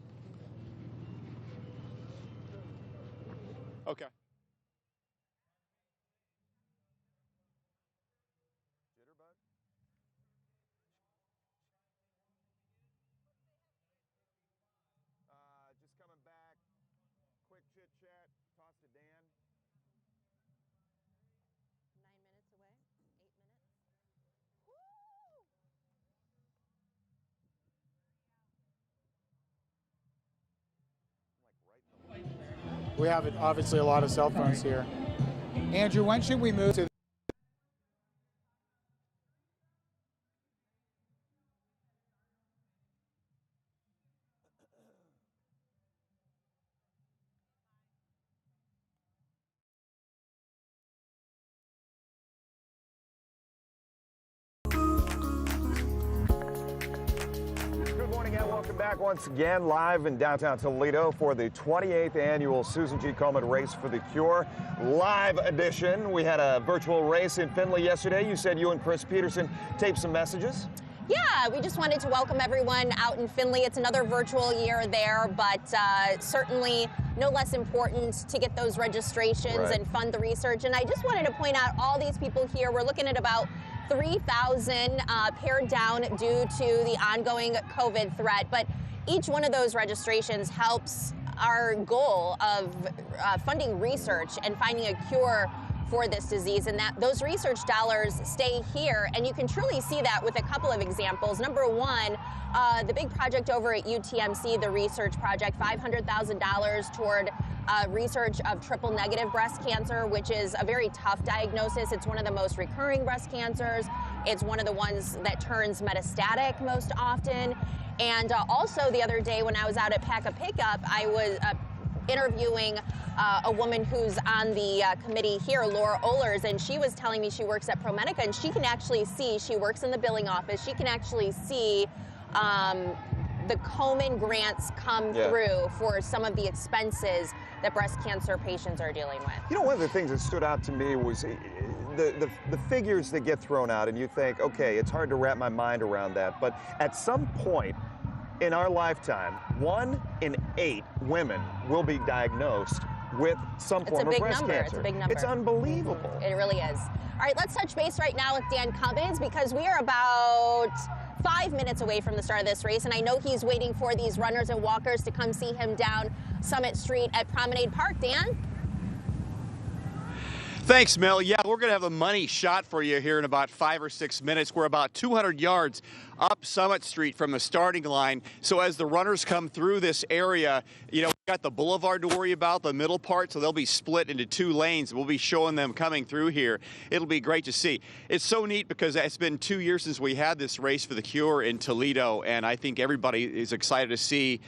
Okay. Just coming back, quick chit chat, toss to Dan. 9 minutes away, 8 minutes. We have obviously a lot of cell phones here. Andrew, when should we move to Good morning and welcome back once again, live in downtown Toledo for the 28th annual Susan G. Komen Race for the Cure live edition. We had a virtual race in Findlay yesterday. You said you and Chris Peterson taped some messages. Yeah, we just wanted to welcome everyone out in Findlay. It's another virtual year there, but certainly no less important to get those registrations and fund the research. And I just wanted to point out all these people here. We're looking at about 3,000 pared down due to the ongoing COVID threat, but each one of those registrations helps our goal of funding research and finding a cure for this disease, and that those research dollars stay here, and you can truly see that with a couple of examples. Number one, the big project over at UTMC, the research project, $500,000 toward research of triple negative breast cancer, which is a very tough diagnosis. It's one of the most recurring breast cancers. It's one of the ones that turns metastatic most often. And also the other day when I was out at Pack a Pickup, I was interviewing a woman who's on the committee here, Laura Ohlers, and she was telling me she works at ProMedica, and she can actually see, she works in the billing office, she can actually see the Komen grants come through for some of the expenses that breast cancer patients are dealing with. You know, one of the things that stood out to me was the figures that get thrown out, and you think, okay, it's hard to wrap my mind around that, but at some point in our lifetime, 1 in 8 women will be diagnosed with some form of breast cancer. It's a big number. It's unbelievable. It really is. All right, let's touch base right now with Dan Cummins because we are about 5 minutes away from the start of this race, and I know he's waiting for these runners and walkers to come see him down Summit Street at Promenade Park. Dan? Thanks, Mel. Yeah, we're going to have the money shot for you here in about 5 or 6 minutes. We're about 200 yards up Summit Street from the starting line. So as the runners come through this area, you know, Got the boulevard to worry about, the middle part, so they'll be split into 2 lanes. We'll be showing them coming through here. It'll be great to see. It's so neat because it's been 2 years since we had this Race for the Cure in Toledo, and I think everybody is excited to see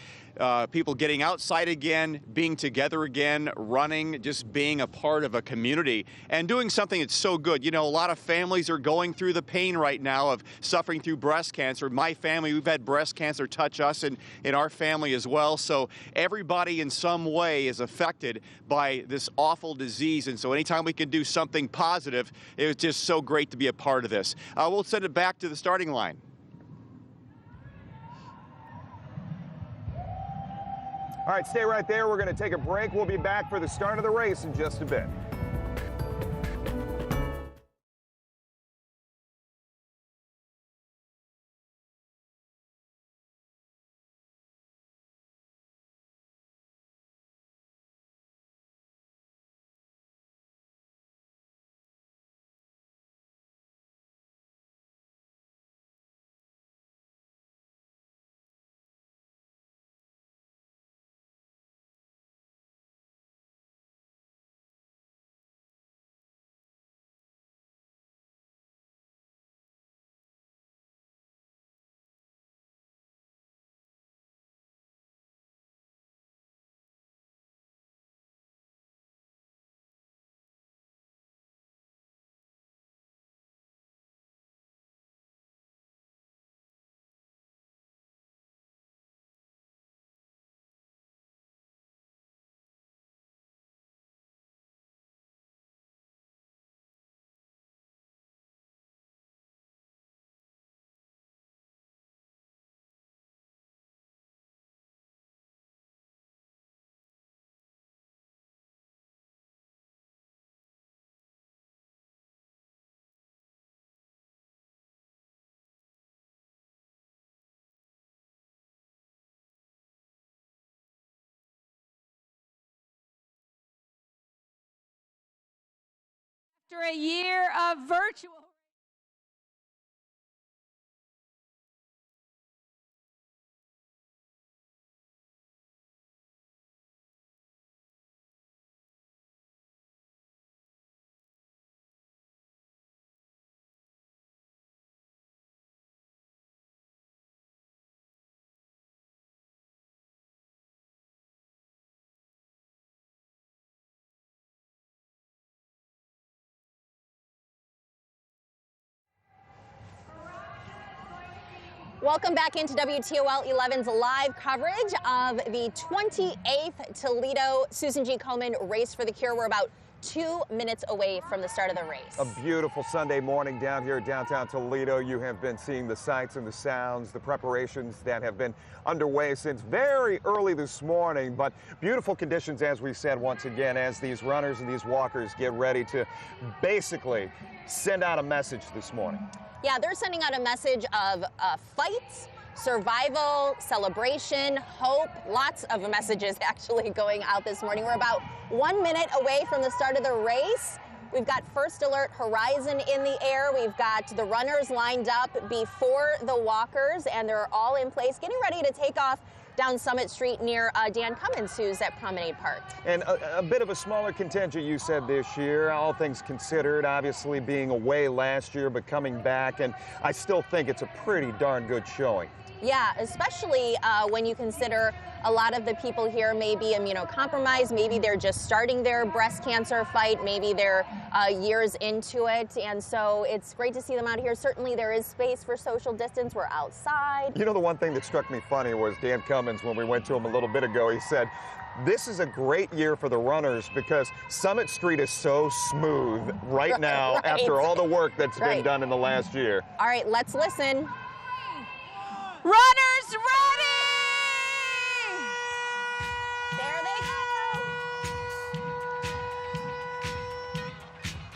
people getting outside again, being together again, running, just being a part of a community and doing something that's so good. You know, a lot of families are going through the pain right now of suffering through breast cancer. My family, we've had breast cancer touch us in our family as well. So everybody in some way is affected by this awful disease. And so anytime we can do something positive, it's just so great to be a part of this. We'll send it back to the starting line. All right, stay right there. We're going to take a break. We'll be back for the start of the race in just a bit. After a year of virtual. Welcome back into WTOL 11's live coverage of the 28th Toledo Susan G. Komen Race for the Cure. We're about 2 minutes away from the start of the race. A beautiful Sunday morning down here at downtown Toledo. You have been seeing the sights and the sounds, the preparations that have been underway since very early this morning, but beautiful conditions, as we said once again, as these runners and these walkers get ready to basically send out a message this morning. Yeah, they're sending out a message of fight, survival, celebration, hope. Lots of messages actually going out this morning. We're about 1 minute away from the start of the race. We've got First Alert Horizon in the air. We've got the runners lined up before the walkers, and they're all in place, getting ready to take off down Summit Street near Dan Cummins, who's at Promenade Park. And a bit of a smaller contingent, you said, this year, all things considered, obviously being away last year, but coming back, and I still think it's a pretty darn good showing. Yeah, especially when you consider a lot of the people here may be immunocompromised, maybe they're just starting their breast cancer fight, maybe they're years into it, and so it's great to see them out here. Certainly there is space for social distance. We're outside. You know, the one thing that struck me funny was Dan Cummins, when we went to him a little bit ago, he said, this is a great year for the runners because Summit Street is so smooth right now Right. after all the work that's been done in the last year. All right, let's listen. Runners ready! There they go.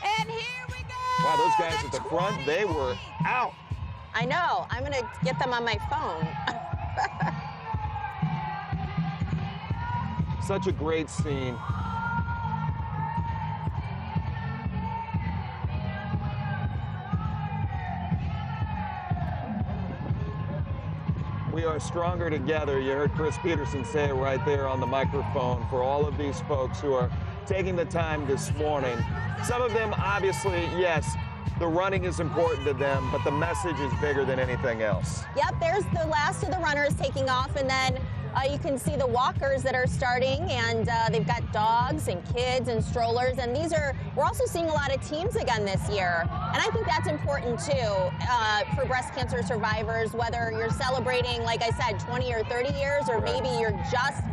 And here we go! Wow, those guys at the front, they were out. I know. I'm going to get them on my phone. Such a great scene. We are stronger together. You heard Chris Peterson say it right there on the microphone for all of these folks who are taking the time this morning. Some of them, obviously, yes, the running is important to them, but the message is bigger than anything else. Yep, there's the last of the runners taking off, and then you can see the walkers that are starting, and they've got dogs and kids and strollers, and we're also seeing a lot of teams again this year, and I think that's important too for breast cancer survivors, whether you're celebrating, like I said, 20 or 30 years, or maybe you're just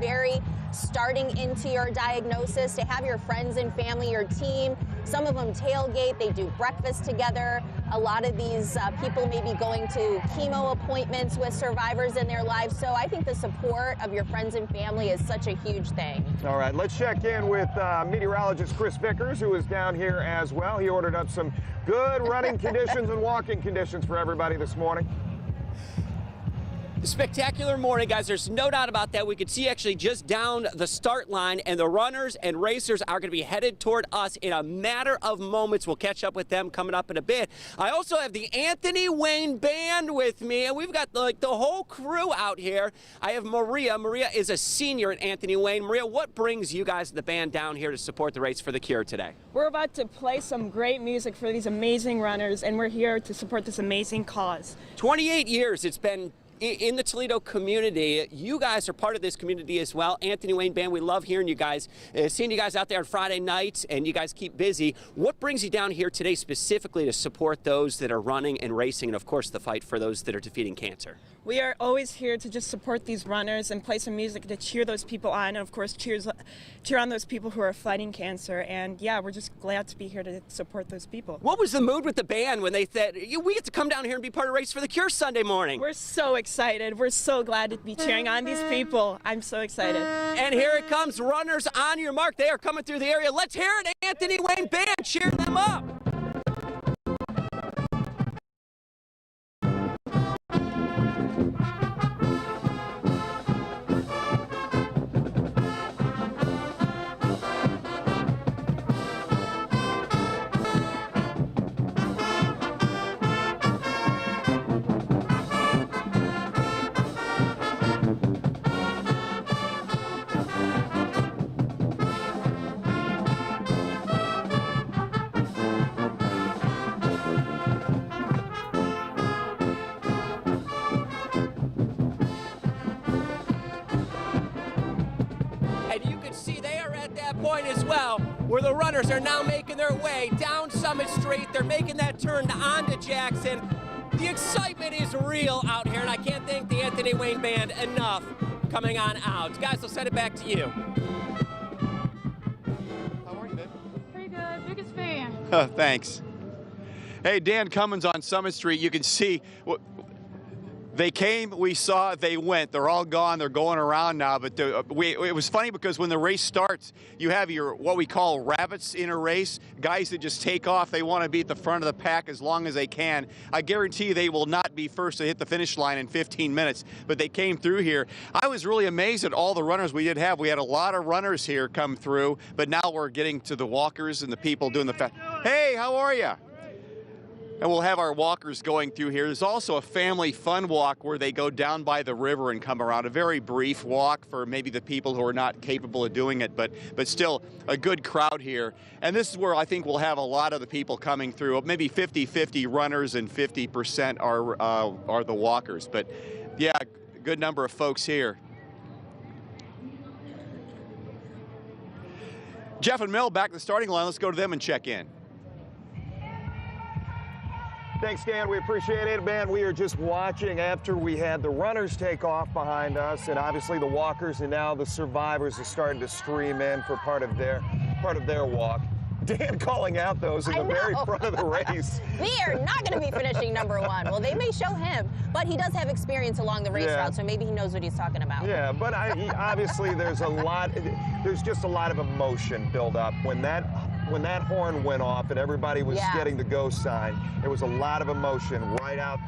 starting into your diagnosis, to have your friends and family, your team. Some of them tailgate, they do breakfast together. A lot of these people may be going to chemo appointments with survivors in their lives. So I think the support of your friends and family is such a huge thing. All right, let's check in with meteorologist Chris Vickers, who is down here as well. He ordered up some good running conditions and walking conditions for everybody this morning. Spectacular morning, guys. There's no doubt about that. We could see actually just down the start line, and the runners and racers are going to be headed toward us in a matter of moments. We'll catch up with them coming up in a bit. I also have the Anthony Wayne Band with me, and we've got the whole crew out here. I have Maria. Maria is a senior at Anthony Wayne. Maria, what brings you guys, the band, down here to support the Race for the Cure today? We're about to play some great music for these amazing runners, and we're here to support this amazing cause. 28 years it's been in the Toledo community. You guys are part of this community as well. Anthony Wayne Band, we love hearing you guys, seeing you guys out there on Friday nights, and you guys keep busy. What brings you down here today specifically to support those that are running and racing, and of course the fight for those that are defeating cancer? We are always here to just support these runners and play some music to cheer those people on, and of course cheer on those people who are fighting cancer. And yeah, we're just glad to be here to support those people. What was the mood with the band when they said, we get to come down here and be part of Race for the Cure Sunday morning? We're so excited. We're so glad to be cheering on these people. I'm so excited. And here it comes. Runners on your mark. They are coming through the area. Let's hear it, Anthony Wayne Band. Cheer them up. Point as well, where the runners are now making their way down Summit Street. They're making that turn onto Jackson. The excitement is real out here, and I can't thank the Anthony Wayne Band enough coming on out. Guys, I'll send it back to you. How are you, babe? Pretty good. Biggest fan. Thanks. Hey, Dan Cummins on Summit Street. You can see they came, we saw, they went. They're all gone. They're going around now. But it was funny because when the race starts, you have your what we call rabbits in a race, guys that just take off. They want to be at the front of the pack as long as they can. I guarantee you they will not be first to hit the finish line in 15 minutes, but they came through here. I was really amazed at all the runners we did have. We had a lot of runners here come through, but now we're getting to the walkers and the people doing the Hey, how are you? And we'll have our walkers going through here. There's also a family fun walk where they go down by the river and come around. A very brief walk for maybe the people who are not capable of doing it, but still a good crowd here. And this is where I think we'll have a lot of the people coming through. Maybe 50-50 runners and 50% are the walkers. But yeah, a good number of folks here. Jeff and Mel back at the starting line. Let's go to them and check in. Thanks, Dan. We appreciate it, man. We are just watching after we had the runners take off behind us, and obviously the walkers, and now the survivors are starting to stream in for part of their walk. Dan calling out those in the very front of the race. We are not going to be finishing number one. Well, they may show him, but he does have experience along the race route, so maybe he knows what he's talking about. Yeah, but obviously there's just a lot of emotion build up when that horn went off and everybody was getting the go sign. There was a lot of emotion right out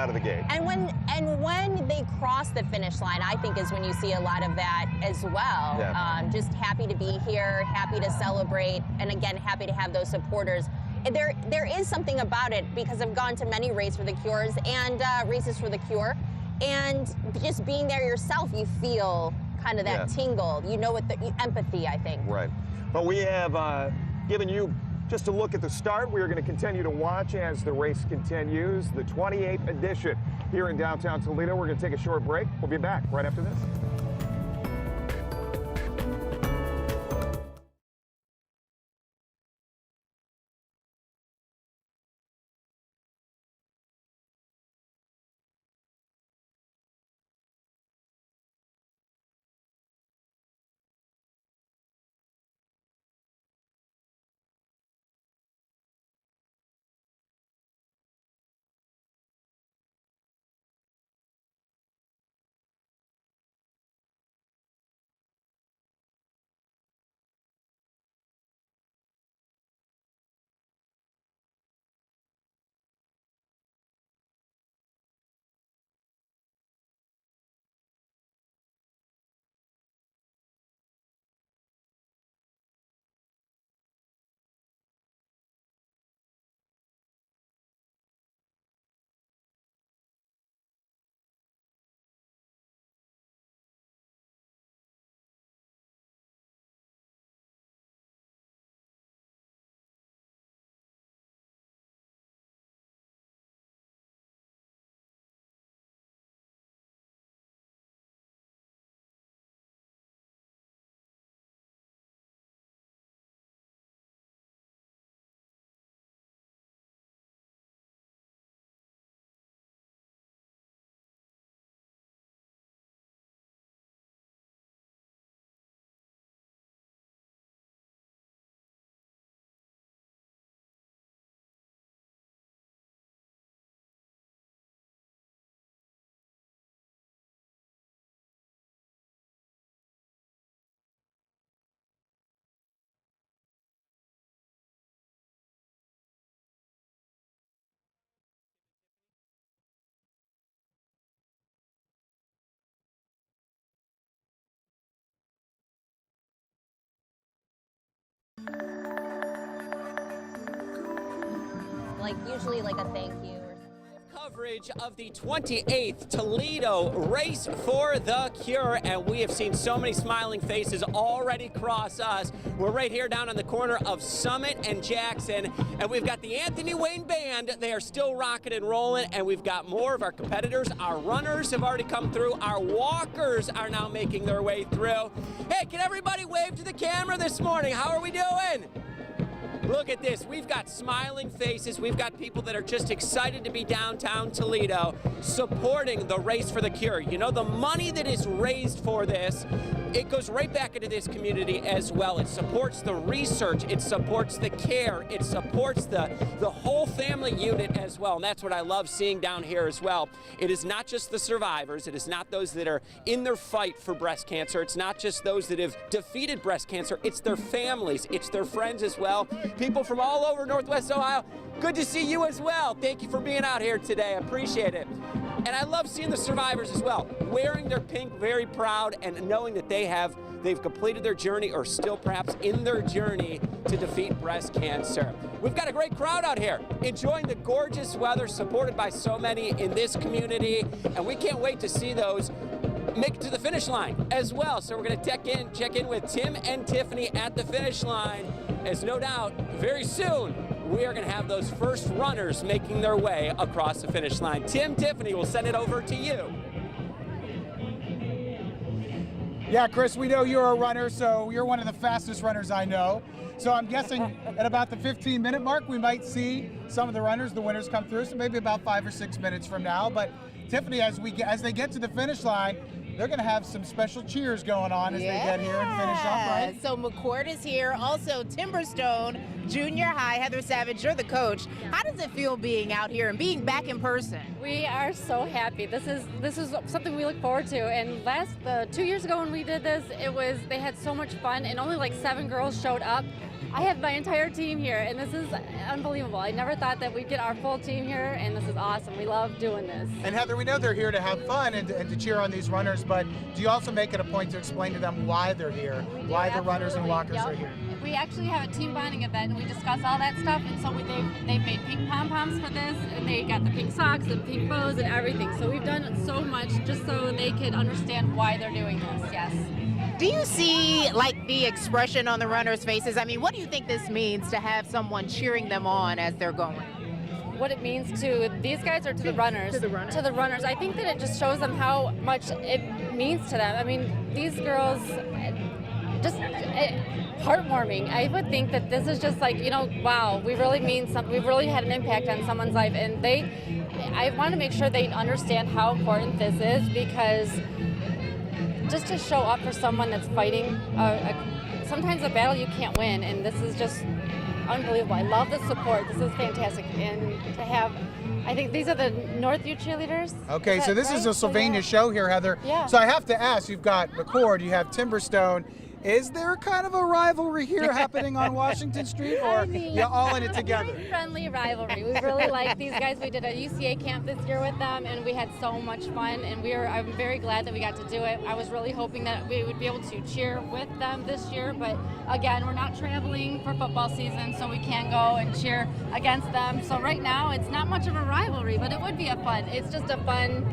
of the gate. And when they cross the finish line, I think is when you see a lot of that as well. Yeah. Just happy to be here, happy to celebrate, and again, happy to have those supporters. There is something about it because I've gone to many Race for the Cures and Races for the Cure. And just being there yourself, you feel kind of that tingle. You know what the empathy, I think. Right. But we have given you just a look at the start. We are going to continue to watch as the race continues, the 28th edition here in downtown Toledo. We're going to take a short break. We'll be back right after this. Like usually like a thank you. Coverage of the 28th Toledo Race for the Cure, and we have seen so many smiling faces already cross us. We're right here down on the corner of Summit and Jackson, and we've got the Anthony Wayne Band. They are still rocking and rolling, and we've got more of our competitors. Our runners have already come through. Our walkers are now making their way through. Hey, can everybody wave to the camera this morning? How are we doing? Look at this. We've got smiling faces. We've got people that are just excited to be downtown Toledo supporting the Race for the Cure. You know, the money that is raised for this, it goes right back into this community as well. It supports the research. It supports the care. It supports the whole family unit as well. And that's what I love seeing down here as well. It is not just the survivors. It is not those that are in their fight for breast cancer. It's not just those that have defeated breast cancer. It's their families. It's their friends as well. People from all over Northwest Ohio, good to see you as well. Thank you for being out here today. I appreciate it. And I love seeing the survivors as well, wearing their pink, very proud, and knowing that they've completed their journey or still perhaps in their journey to defeat breast cancer. We've got a great crowd out here, enjoying the gorgeous weather, supported by so many in this community, and we can't wait to see those make it to the finish line as well. So we're going to check in with Tim and Tiffany at the finish line, as no doubt very soon we are going to have those first runners making their way across the finish line. Tim, Tiffany, we'll send it over to you. Yeah, Chris, we know you're a runner, so you're one of the fastest runners I know. So I'm guessing at about the 15-minute mark, we might see some of the runners, the winners, come through. So maybe about 5 or 6 minutes from now. But Tiffany, as they get to the finish line, they're going to have some special cheers going on as they get here and finish up, right? So McCord is here. Also, Timberstone Junior High. Heather Savage, you're the coach. How does it feel being out here and being back in person? We are so happy. This is something we look forward to. And 2 years ago when we did this, they had so much fun, and only like 7 girls showed up. I have my entire team here, and this is unbelievable. I never thought that we'd get our full team here, and this is awesome. We love doing this. And Heather, we know they're here to have fun and to cheer on these runners, but do you also make it a point to explain to them why they're here, why the runners and walkers are here? We actually have a team bonding event, and we discuss all that stuff, and so they've made pink pom-poms for this, and they got the pink socks and pink bows and everything. So we've done so much just so they could understand why they're doing this, yes. Do you see like the expression on the runners' faces? I mean, what do you think this means to have someone cheering them on as they're going? What it means to these guys or to the runners? To the runners. To the runners. I think that it just shows them how much it means to them. I mean, these girls, just heartwarming. I would think that this is just like, you know, wow, we really mean something. We've really had an impact on someone's life, and I want to make sure they understand how important this is, because just to show up for someone that's fighting sometimes a battle you can't win, and this is just unbelievable. I love the support. This is fantastic, and to have, I think these are the Northview cheerleaders. Okay, so this is a Sylvania show here, Heather. Yeah. So I have to ask, you've got McCord, you have Timberstone. Is there kind of a rivalry here happening on Washington Street, or you're all in it together? Friendly rivalry. We really like these guys. We did a UCA camp this year with them, and we had so much fun, and I'm very glad that we got to do it. I was really hoping that we would be able to cheer with them this year, but again, we're not traveling for football season, so we can't go and cheer against them. So right now, it's not much of a rivalry, but it would be it's just a fun,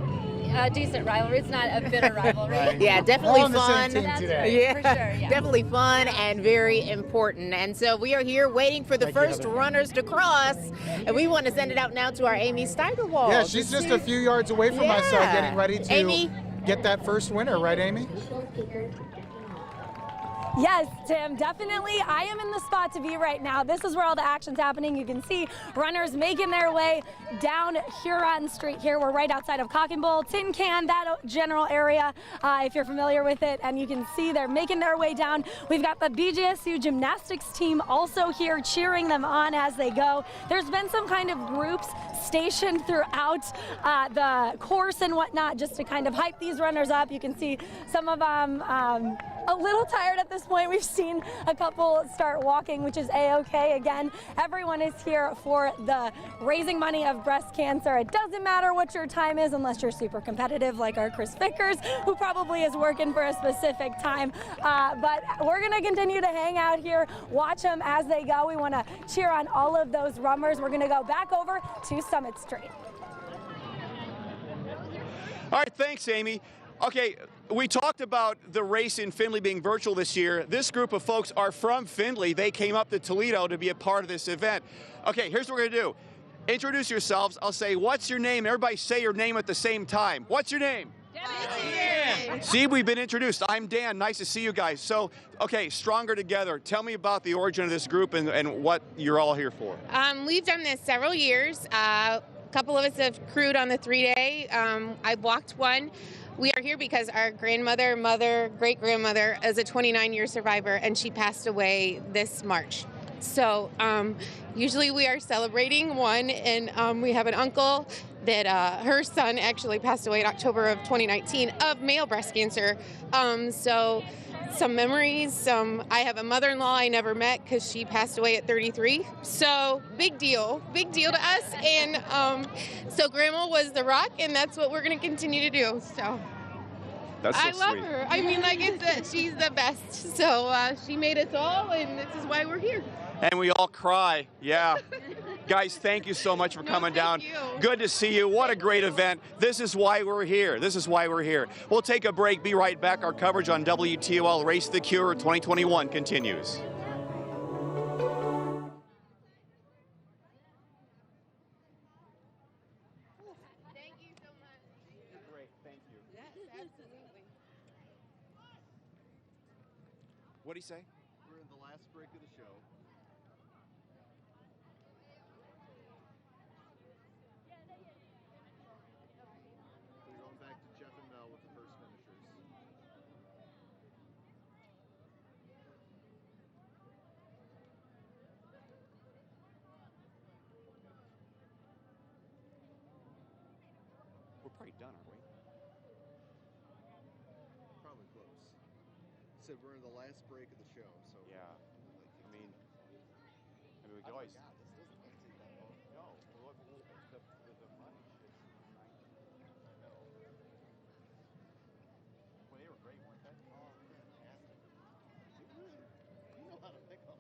decent rivalry. It's not a bitter rivalry. Right. Yeah, definitely on the fun. same team today. Right, Yeah, for sure, yeah. definitely fun and very important. And so we are here waiting for the first runners to cross, and we want to send it out now to our Amy Steigerwald. Yeah, she's just a few yards away from us, so getting ready to Amy? get that first winner, right, Amy? Yes, Tim, definitely. I am in the spot to be right now. This is where all the action's happening. You can see runners making their way down Huron Street here. We're right outside of Cock and Bull, Tin Can, that general area, if you're familiar with it. And you can see they're making their way down. We've got the BJSU gymnastics team also here cheering them on as they go. There's been some kind of groups stationed throughout the course and whatnot just to kind of hype these runners up. You can see some of them a little tired at this point. We've seen a couple start walking, which is A-okay. Again, everyone is here for the raising money of breast cancer. It doesn't matter what your time is unless you're super competitive like our Chris Vickers, who probably is working for a specific time. But we're gonna continue to hang out here, watch them as they go. We wanna cheer on all of those runners. We're gonna go back over to Summit Street. All right, thanks, Amy. Okay, we talked about the race in Findlay being virtual this year. This group of folks are from Findlay. They came up to Toledo to be a part of this event. Okay, here's what we're gonna do. Introduce yourselves. I'll say, what's your name? Everybody say your name at the same time. What's your name? Dan. See, we've been introduced. I'm Dan. Nice to see you guys. So, okay, Stronger Together. Tell me about the origin of this group and what you're all here for. We've done this several years. A couple of us have crewed on the 3-day. I've walked one. We are here because our grandmother, mother, great-grandmother is a 29-year survivor, and she passed away this March. So usually we are celebrating one, and we have an uncle that her son actually passed away in October of 2019 of male breast cancer. So some memories. I have a mother-in-law I never met because she passed away at 33. So big deal to us. And so Grandma was the rock, and that's what we're going to continue to do. So that's so I love sweet. her. I mean, like she's the best. So she made us all, and this is why we're here. And we all cry, yeah. Guys, thank you so much for coming down. Good to see you. What a great event. This is why we're here. This is why we're here. We'll take a break, be right back. Our coverage on WTOL Race the Cure 2021 continues. Thank you so much. You're great, thank you. Yes, absolutely. What'd he say? We're in the last break of the show. We're going back to Jeff and Mel with the first finishers. We're probably done, aren't we? Probably close. So we're in the last break of the show, so Yeah. I mean, noise. Well, they were great, weren't they? Oh, fantastic. You know how to pick them.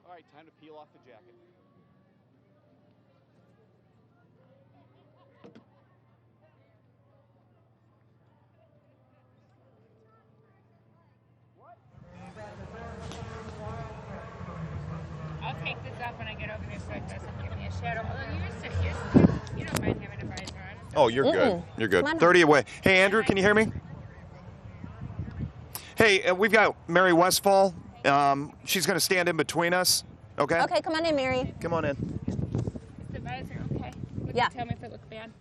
All right, time to peel off the jacket. I'll take this off when I get over there so it doesn't give me a shadow. You don't mind having a visor on. Oh, you're good. You're good. 30 away. Hey, Andrew, can you hear me? Hey, we've got Mary Westfall. She's going to stand in between us. Okay? Okay, come on in, Mary. Come on in. Is the visor okay? Yeah. Tell me if it looks bad.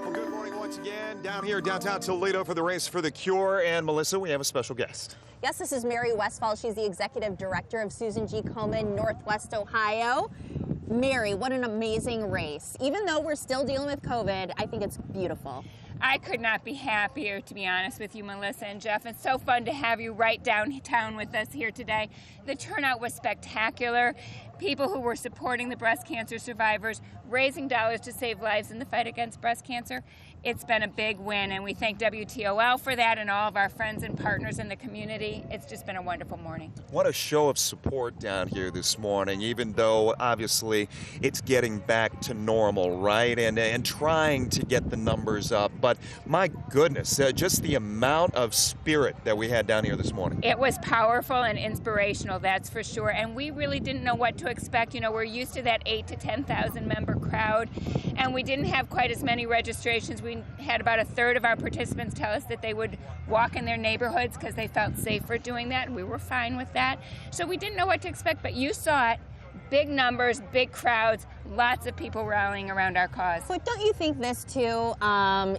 Well, good morning once again. Down here downtown Toledo for the Race for the Cure. And Melissa, we have a special guest. Yes, this is Mary Westfall. She's the executive director of Susan G. Komen, Northwest Ohio. Mary, what an amazing race. Even though we're still dealing with COVID, I think it's beautiful. I could not be happier, to be honest with you, Melissa and Jeff. It's so fun to have you right downtown with us here today. The turnout was spectacular. People who were supporting the breast cancer survivors, raising dollars to save lives in the fight against breast cancer. It's been a big win, and we thank WTOL for that and all of our friends and partners in the community. It's just been a wonderful morning. What a show of support down here this morning, even though obviously it's getting back to normal, right? And trying to get the numbers up. But my goodness, just the amount of spirit that we had down here this morning. It was powerful and inspirational, that's for sure. And we really didn't know what to expect. You know, we're used to that 8,000 to 10,000 member crowd, and we didn't have quite as many registrations. We had about a third of our participants tell us that they would walk in their neighborhoods because they felt safer doing that, and we were fine with that. So we didn't know what to expect, but you saw it. Big numbers, big crowds, lots of people rallying around our cause. But don't you think this, too,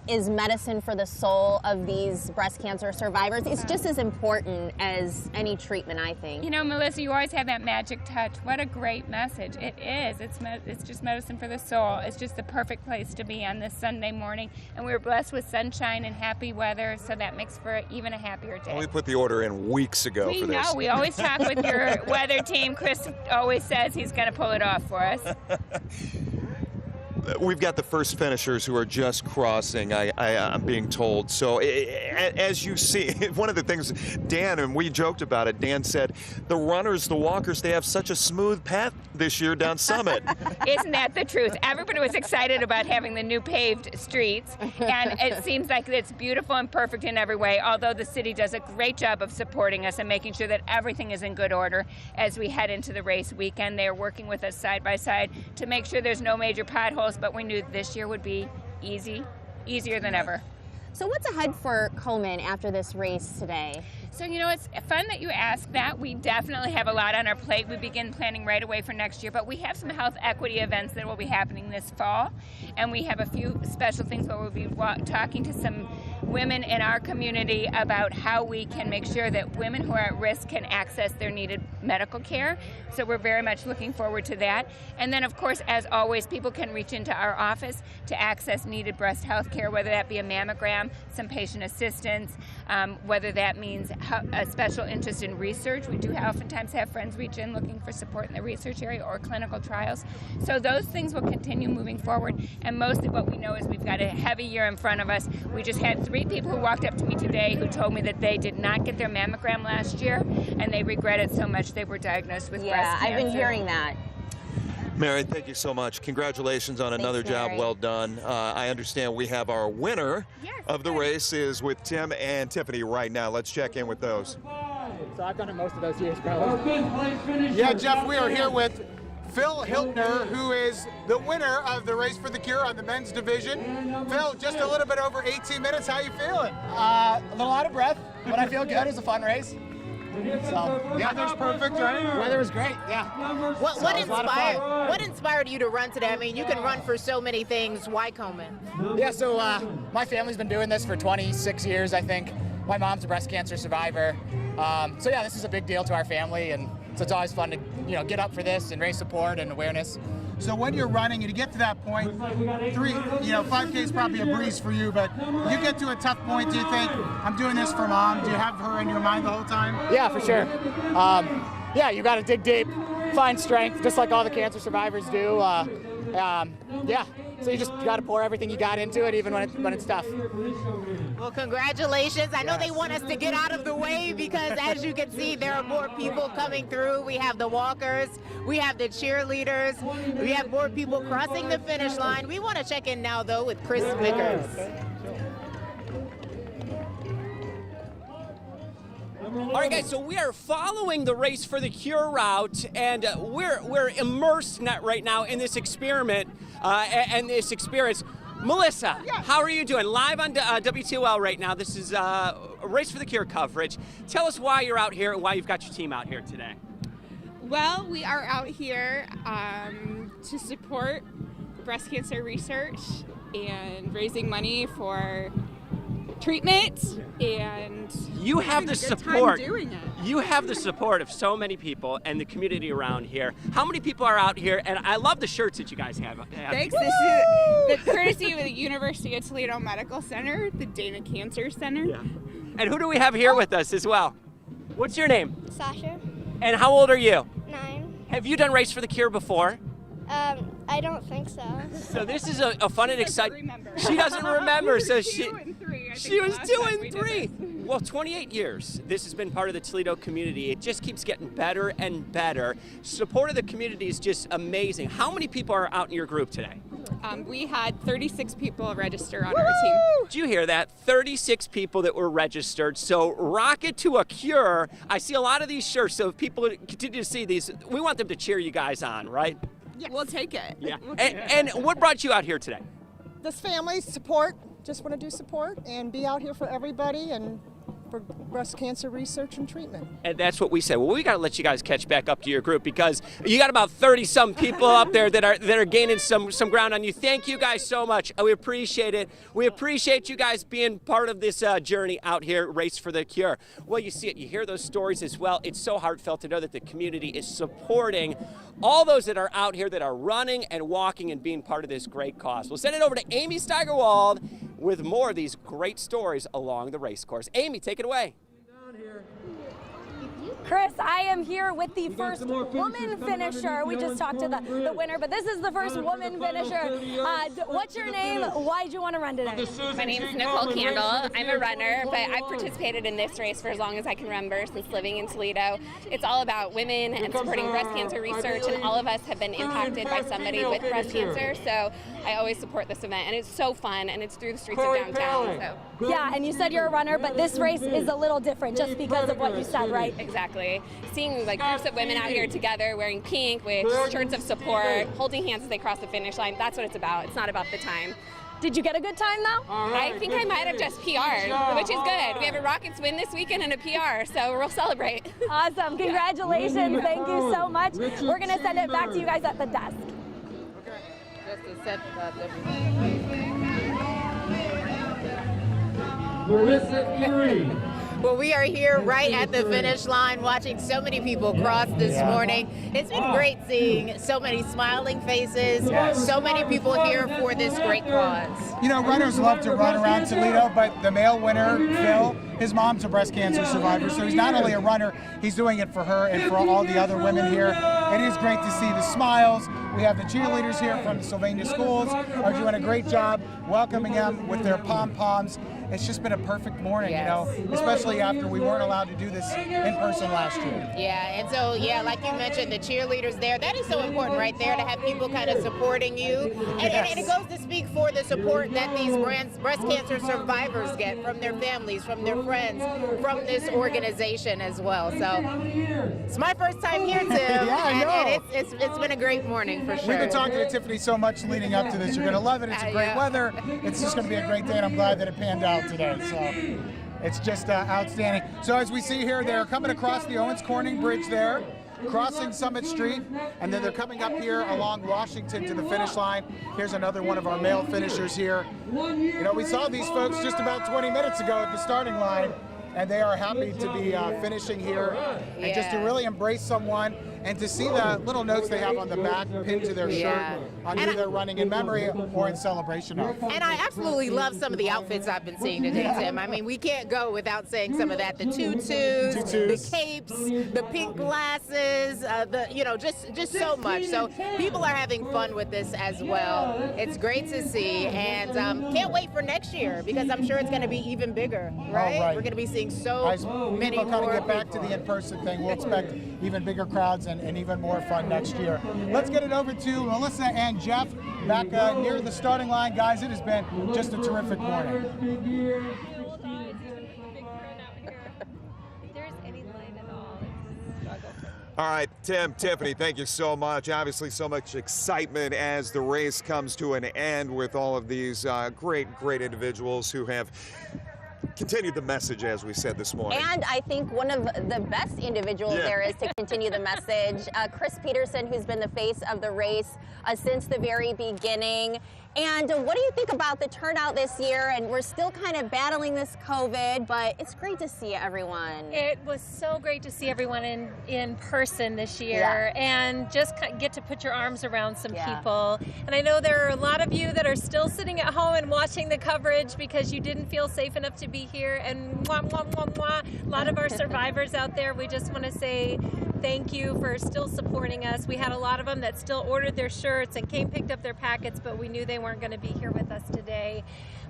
is medicine for the soul of these breast cancer survivors? It's just as important as any treatment, I think. You know, Melissa, you always have that magic touch. What a great message. It is. It's just medicine for the soul. It's just the perfect place to be on this Sunday morning. And we were blessed with sunshine and happy weather, so that makes for even a happier day. Well, we put the order in weeks ago for this. We know. We always talk with your weather team. Chris always says he's going to pull it off for us. We've got the first finishers who are just crossing, I'm being told. So as you see, one of the things, Dan, and we joked about it, Dan said, the runners, the walkers, they have such a smooth path this year down Summit. Isn't that the truth? Everybody was excited about having the new paved streets, and it seems like it's beautiful and perfect in every way, although the city does a great job of supporting us and making sure that everything is in good order as we head into the race weekend. They are working with us side by side to make sure there's no major potholes, but we knew this year would be easier than ever. So what's ahead for Komen after this race today? So, you know, it's fun that you ask that. We definitely have a lot on our plate. We begin planning right away for next year, but we have some health equity events that will be happening this fall, and we have a few special things where we'll be talking to some women in our community about how we can make sure that women who are at risk can access their needed medical care. So we're very much looking forward to that. And then, of course, as always, people can reach into our office to access needed breast health care, whether that be a mammogram, some patient assistance, whether that means a special interest in research. We do oftentimes have friends reach in looking for support in the research area or clinical trials. So those things will continue moving forward. And mostly what we know is we've got a heavy year in front of us. We just had 3 people who walked up to me today who told me that they did not get their mammogram last year, and they regret it so much they were diagnosed with breast cancer. Yeah, I've been hearing that. Mary, thank you so much. Congratulations on another job well done. I understand we have our winner of the race is with Tim and Tiffany right now. Let's check in with those. So I've done it most of those years, probably. Yeah, Jeff, we are here with Phil Hiltner, who is the winner of the Race for the Cure on the men's division. Phil, just a little bit over 18 minutes. How you feeling? A little out of breath, but I feel good. It was a fun race. So yeah, weather's perfect, right? Weather was great. Yeah. What inspired you to run today? I mean, you can run for so many things. Why Komen? Yeah. So my family's been doing this for 26 years, I think. My mom's a breast cancer survivor. So yeah, this is a big deal to our family, and so it's always fun to get up for this and raise support and awareness. So when you're running and you get to that point, 5K is probably a breeze for you, but you get to a tough point, do you think, I'm doing this for mom? Do you have her in your mind the whole time? Yeah, for sure. Yeah, you got to dig deep, find strength, just like all the cancer survivors do. Yeah, so you just got to pour everything you got into it, even when it's tough. Well, congratulations. I know they want us to get out of the way because, as you can see, there are more people coming through. We have the walkers, we have the cheerleaders, we have more people crossing the finish line. We want to check in now, though, with Chris Vickers. All right, guys, so we are following the Race for the Cure route, and we're immersed right now in this experiment and this experience. Melissa, how are you doing? Live on W2L right now. This is Race for the Cure coverage. Tell us why you're out here and why you've got your team out here today. Well, we are out here to support breast cancer research and raising money for treatment, and you have the support. Doing it. You have the support of so many people and the community around here. How many people are out here? And I love the shirts that you guys have. Thanks. This is the courtesy of the University of Toledo Medical Center, the Dana Cancer Center. Yeah. And who do we have here with us as well? What's your name? Sasha. And how old are you? 9. Have you done Race for the Cure before? I don't think so. So this is a fun and exciting. She doesn't remember. So she was 2 and 3. Well, 28 years. This has been part of the Toledo community. It just keeps getting better and better. Support of the community is just amazing. How many people are out in your group today? We had 36 people register on our team. Did you hear that? 36 people that were registered. So rocket to a cure. I see a lot of these shirts. So if people continue to see these, we want them to cheer you guys on, right? Yeah, we'll take it. Yeah. And what brought you out here today? This family support. Just want to do support and be out here for everybody and for breast cancer research and treatment. And that's what we said. Well, we got to let you guys catch back up to your group because you got about 30-some people up there that are gaining some ground on you. Thank you guys so much. We appreciate it. We appreciate you guys being part of this journey out here, Race for the Cure. Well, you see it. You hear those stories as well. It's so heartfelt to know that the community is supporting all those that are out here that are running and walking and being part of this great cause. We'll send it over to Amy Steigerwald with more of these great stories along the race course. Amy, take it away. Chris, I am here with the first woman finisher. We just talked to the winner, but this is the first woman finisher. What's your name? Why did you want to run today? My name is Nicole Candle. I'm a runner, but I've participated in this race for as long as I can remember since living in Toledo. It's all about women and supporting breast cancer research, and all of us have been impacted by somebody with breast cancer, so I always support this event, and it's so fun, and it's through the streets of downtown. So. Yeah, and you said you're a runner, but this race is a little different just because of what you said, right? Exactly. Seeing like groups of women out here together wearing pink with shirts of support, holding hands as they cross the finish line, that's what it's about. It's not about the time. Did you get a good time though? I think I might have just PR'd, which is good. We have a Rockets win this weekend and a PR, so we'll celebrate. Awesome. Congratulations. Thank you so much. We're going to send it back to you guys at the desk. Just to set Well, we are here right at the finish line watching so many people cross this morning. It's been great seeing so many smiling faces, so many people here for this great cause. You know, runners love to run around Toledo, but the male winner, Phil, his mom's a breast cancer survivor, so he's not only a runner, he's doing it for her and for all the other women here. It is great to see the smiles. We have the cheerleaders here from the Sylvania schools are doing a great job welcoming them with their pom-poms. It's just been a perfect morning, you know, especially after we weren't allowed to do this in person last year. Yeah, and so, like you mentioned, the cheerleaders there, that is so important right there to have people kind of supporting you. And it goes to speak for the support that these breast cancer survivors get from their families, from their friends, from this organization as well. So it's my first time here, Tim, and it's been a great morning for sure. We've been talking to Tiffany so much leading up to this. You're going to love it. It's great weather. It's just going to be a great day, and I'm glad that it panned out today. So It's just outstanding. So as we see here, they're coming across the Owens Corning Bridge there, crossing Summit Street, and then they're coming up here along Washington to the finish line. Here's another one of our male finishers here. You know, we saw these folks just about 20 minutes ago at the starting line, and they are happy to be finishing here and just to really embrace someone and to see the little notes they have on the back pinned to their shirt on who they're running in memory or in celebration of. And I absolutely love some of the outfits I've been seeing today, Tim. I mean, we can't go without saying some of that. The tutus, the capes, the pink glasses, just so much. So people are having fun with this as well. It's great to see, and can't wait for next year because I'm sure it's going to be even bigger, right? We're going to be seeing many people kind more of get back to the in-person thing. We'll expect even bigger crowds and even more fun next year. Let's get it over to Melissa and Jeff back near the starting line. Guys, it has been just a terrific morning. All right, Tim, Tiffany, thank you so much. Obviously, so much excitement as the race comes to an end with all of these great individuals who have continued the message, as we said this morning. And I think one of the best individuals there is to continue the message. Chris Peterson, who's been the face of the race since the very beginning. And what do you think about the turnout this year? And we're still kind of battling this COVID, but it's great to see everyone. It was so great to see everyone in person this year and just get to put your arms around some people. And I know there are a lot of you that are still sitting at home and watching the coverage because you didn't feel safe enough to be here. And mwah, mwah, mwah, mwah. A lot of our survivors out there, we just want to say thank you for still supporting us. We had a lot of them that still ordered their shirts and picked up their packets, but we knew they weren't going to be here with us today.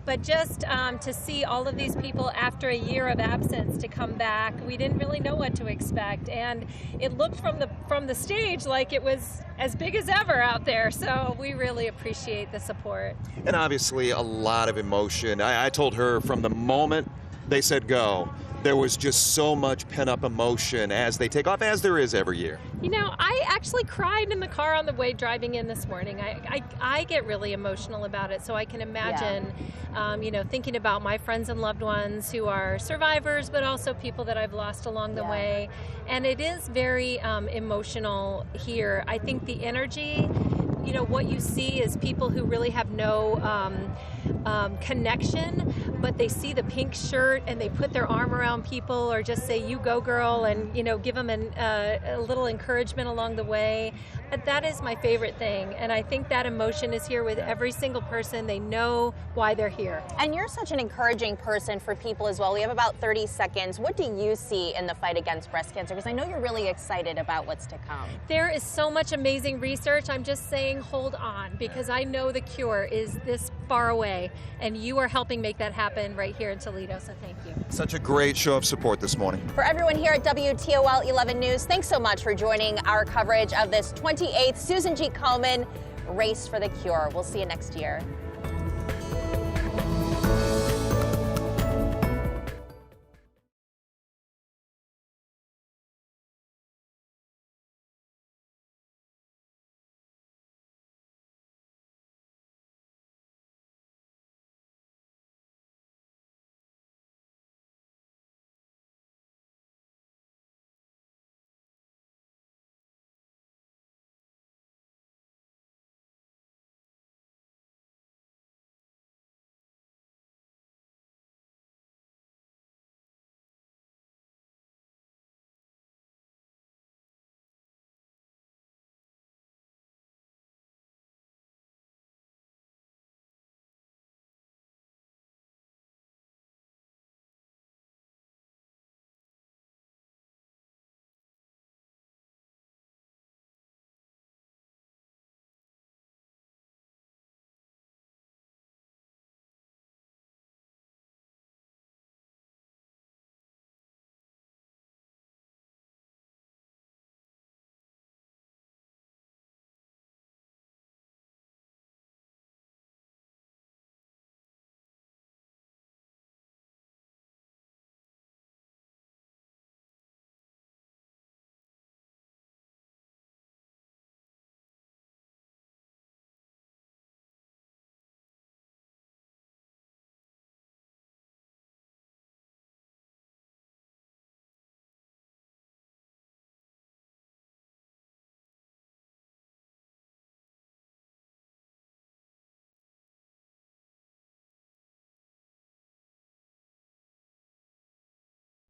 But just to see all of these people after a year of absence to come back, we didn't really know what to expect, and it looked from the stage like it was as big as ever out there. So we really appreciate the support. And obviously a lot of emotion. I told her from the moment they said go, there was just so much pent-up emotion as they take off, as there is every year. You know, I actually cried in the car on the way driving in this morning. I get really emotional about it, so I can imagine, thinking about my friends and loved ones who are survivors, but also people that I've lost along the way. And it is very emotional here. I think the energy, what you see is people who really have no connection, but they see the pink shirt and they put their arm around people or just say, "You go, girl," and give them a little encouragement along the way. But that is my favorite thing, and I think that emotion is here with every single person. They know why they're here. And you're such an encouraging person for people as well. We have about 30 seconds. What do you see in the fight against breast cancer? Because I know you're really excited about what's to come. There is so much amazing research. I'm just saying hold on, because I know the cure is this far away, and you are helping make that happen right here in Toledo, so thank you. Such a great show of support this morning. For everyone here at WTOL 11 News, thanks so much for joining our coverage of this 28th Susan G. Komen Race for the Cure. We'll see you next year.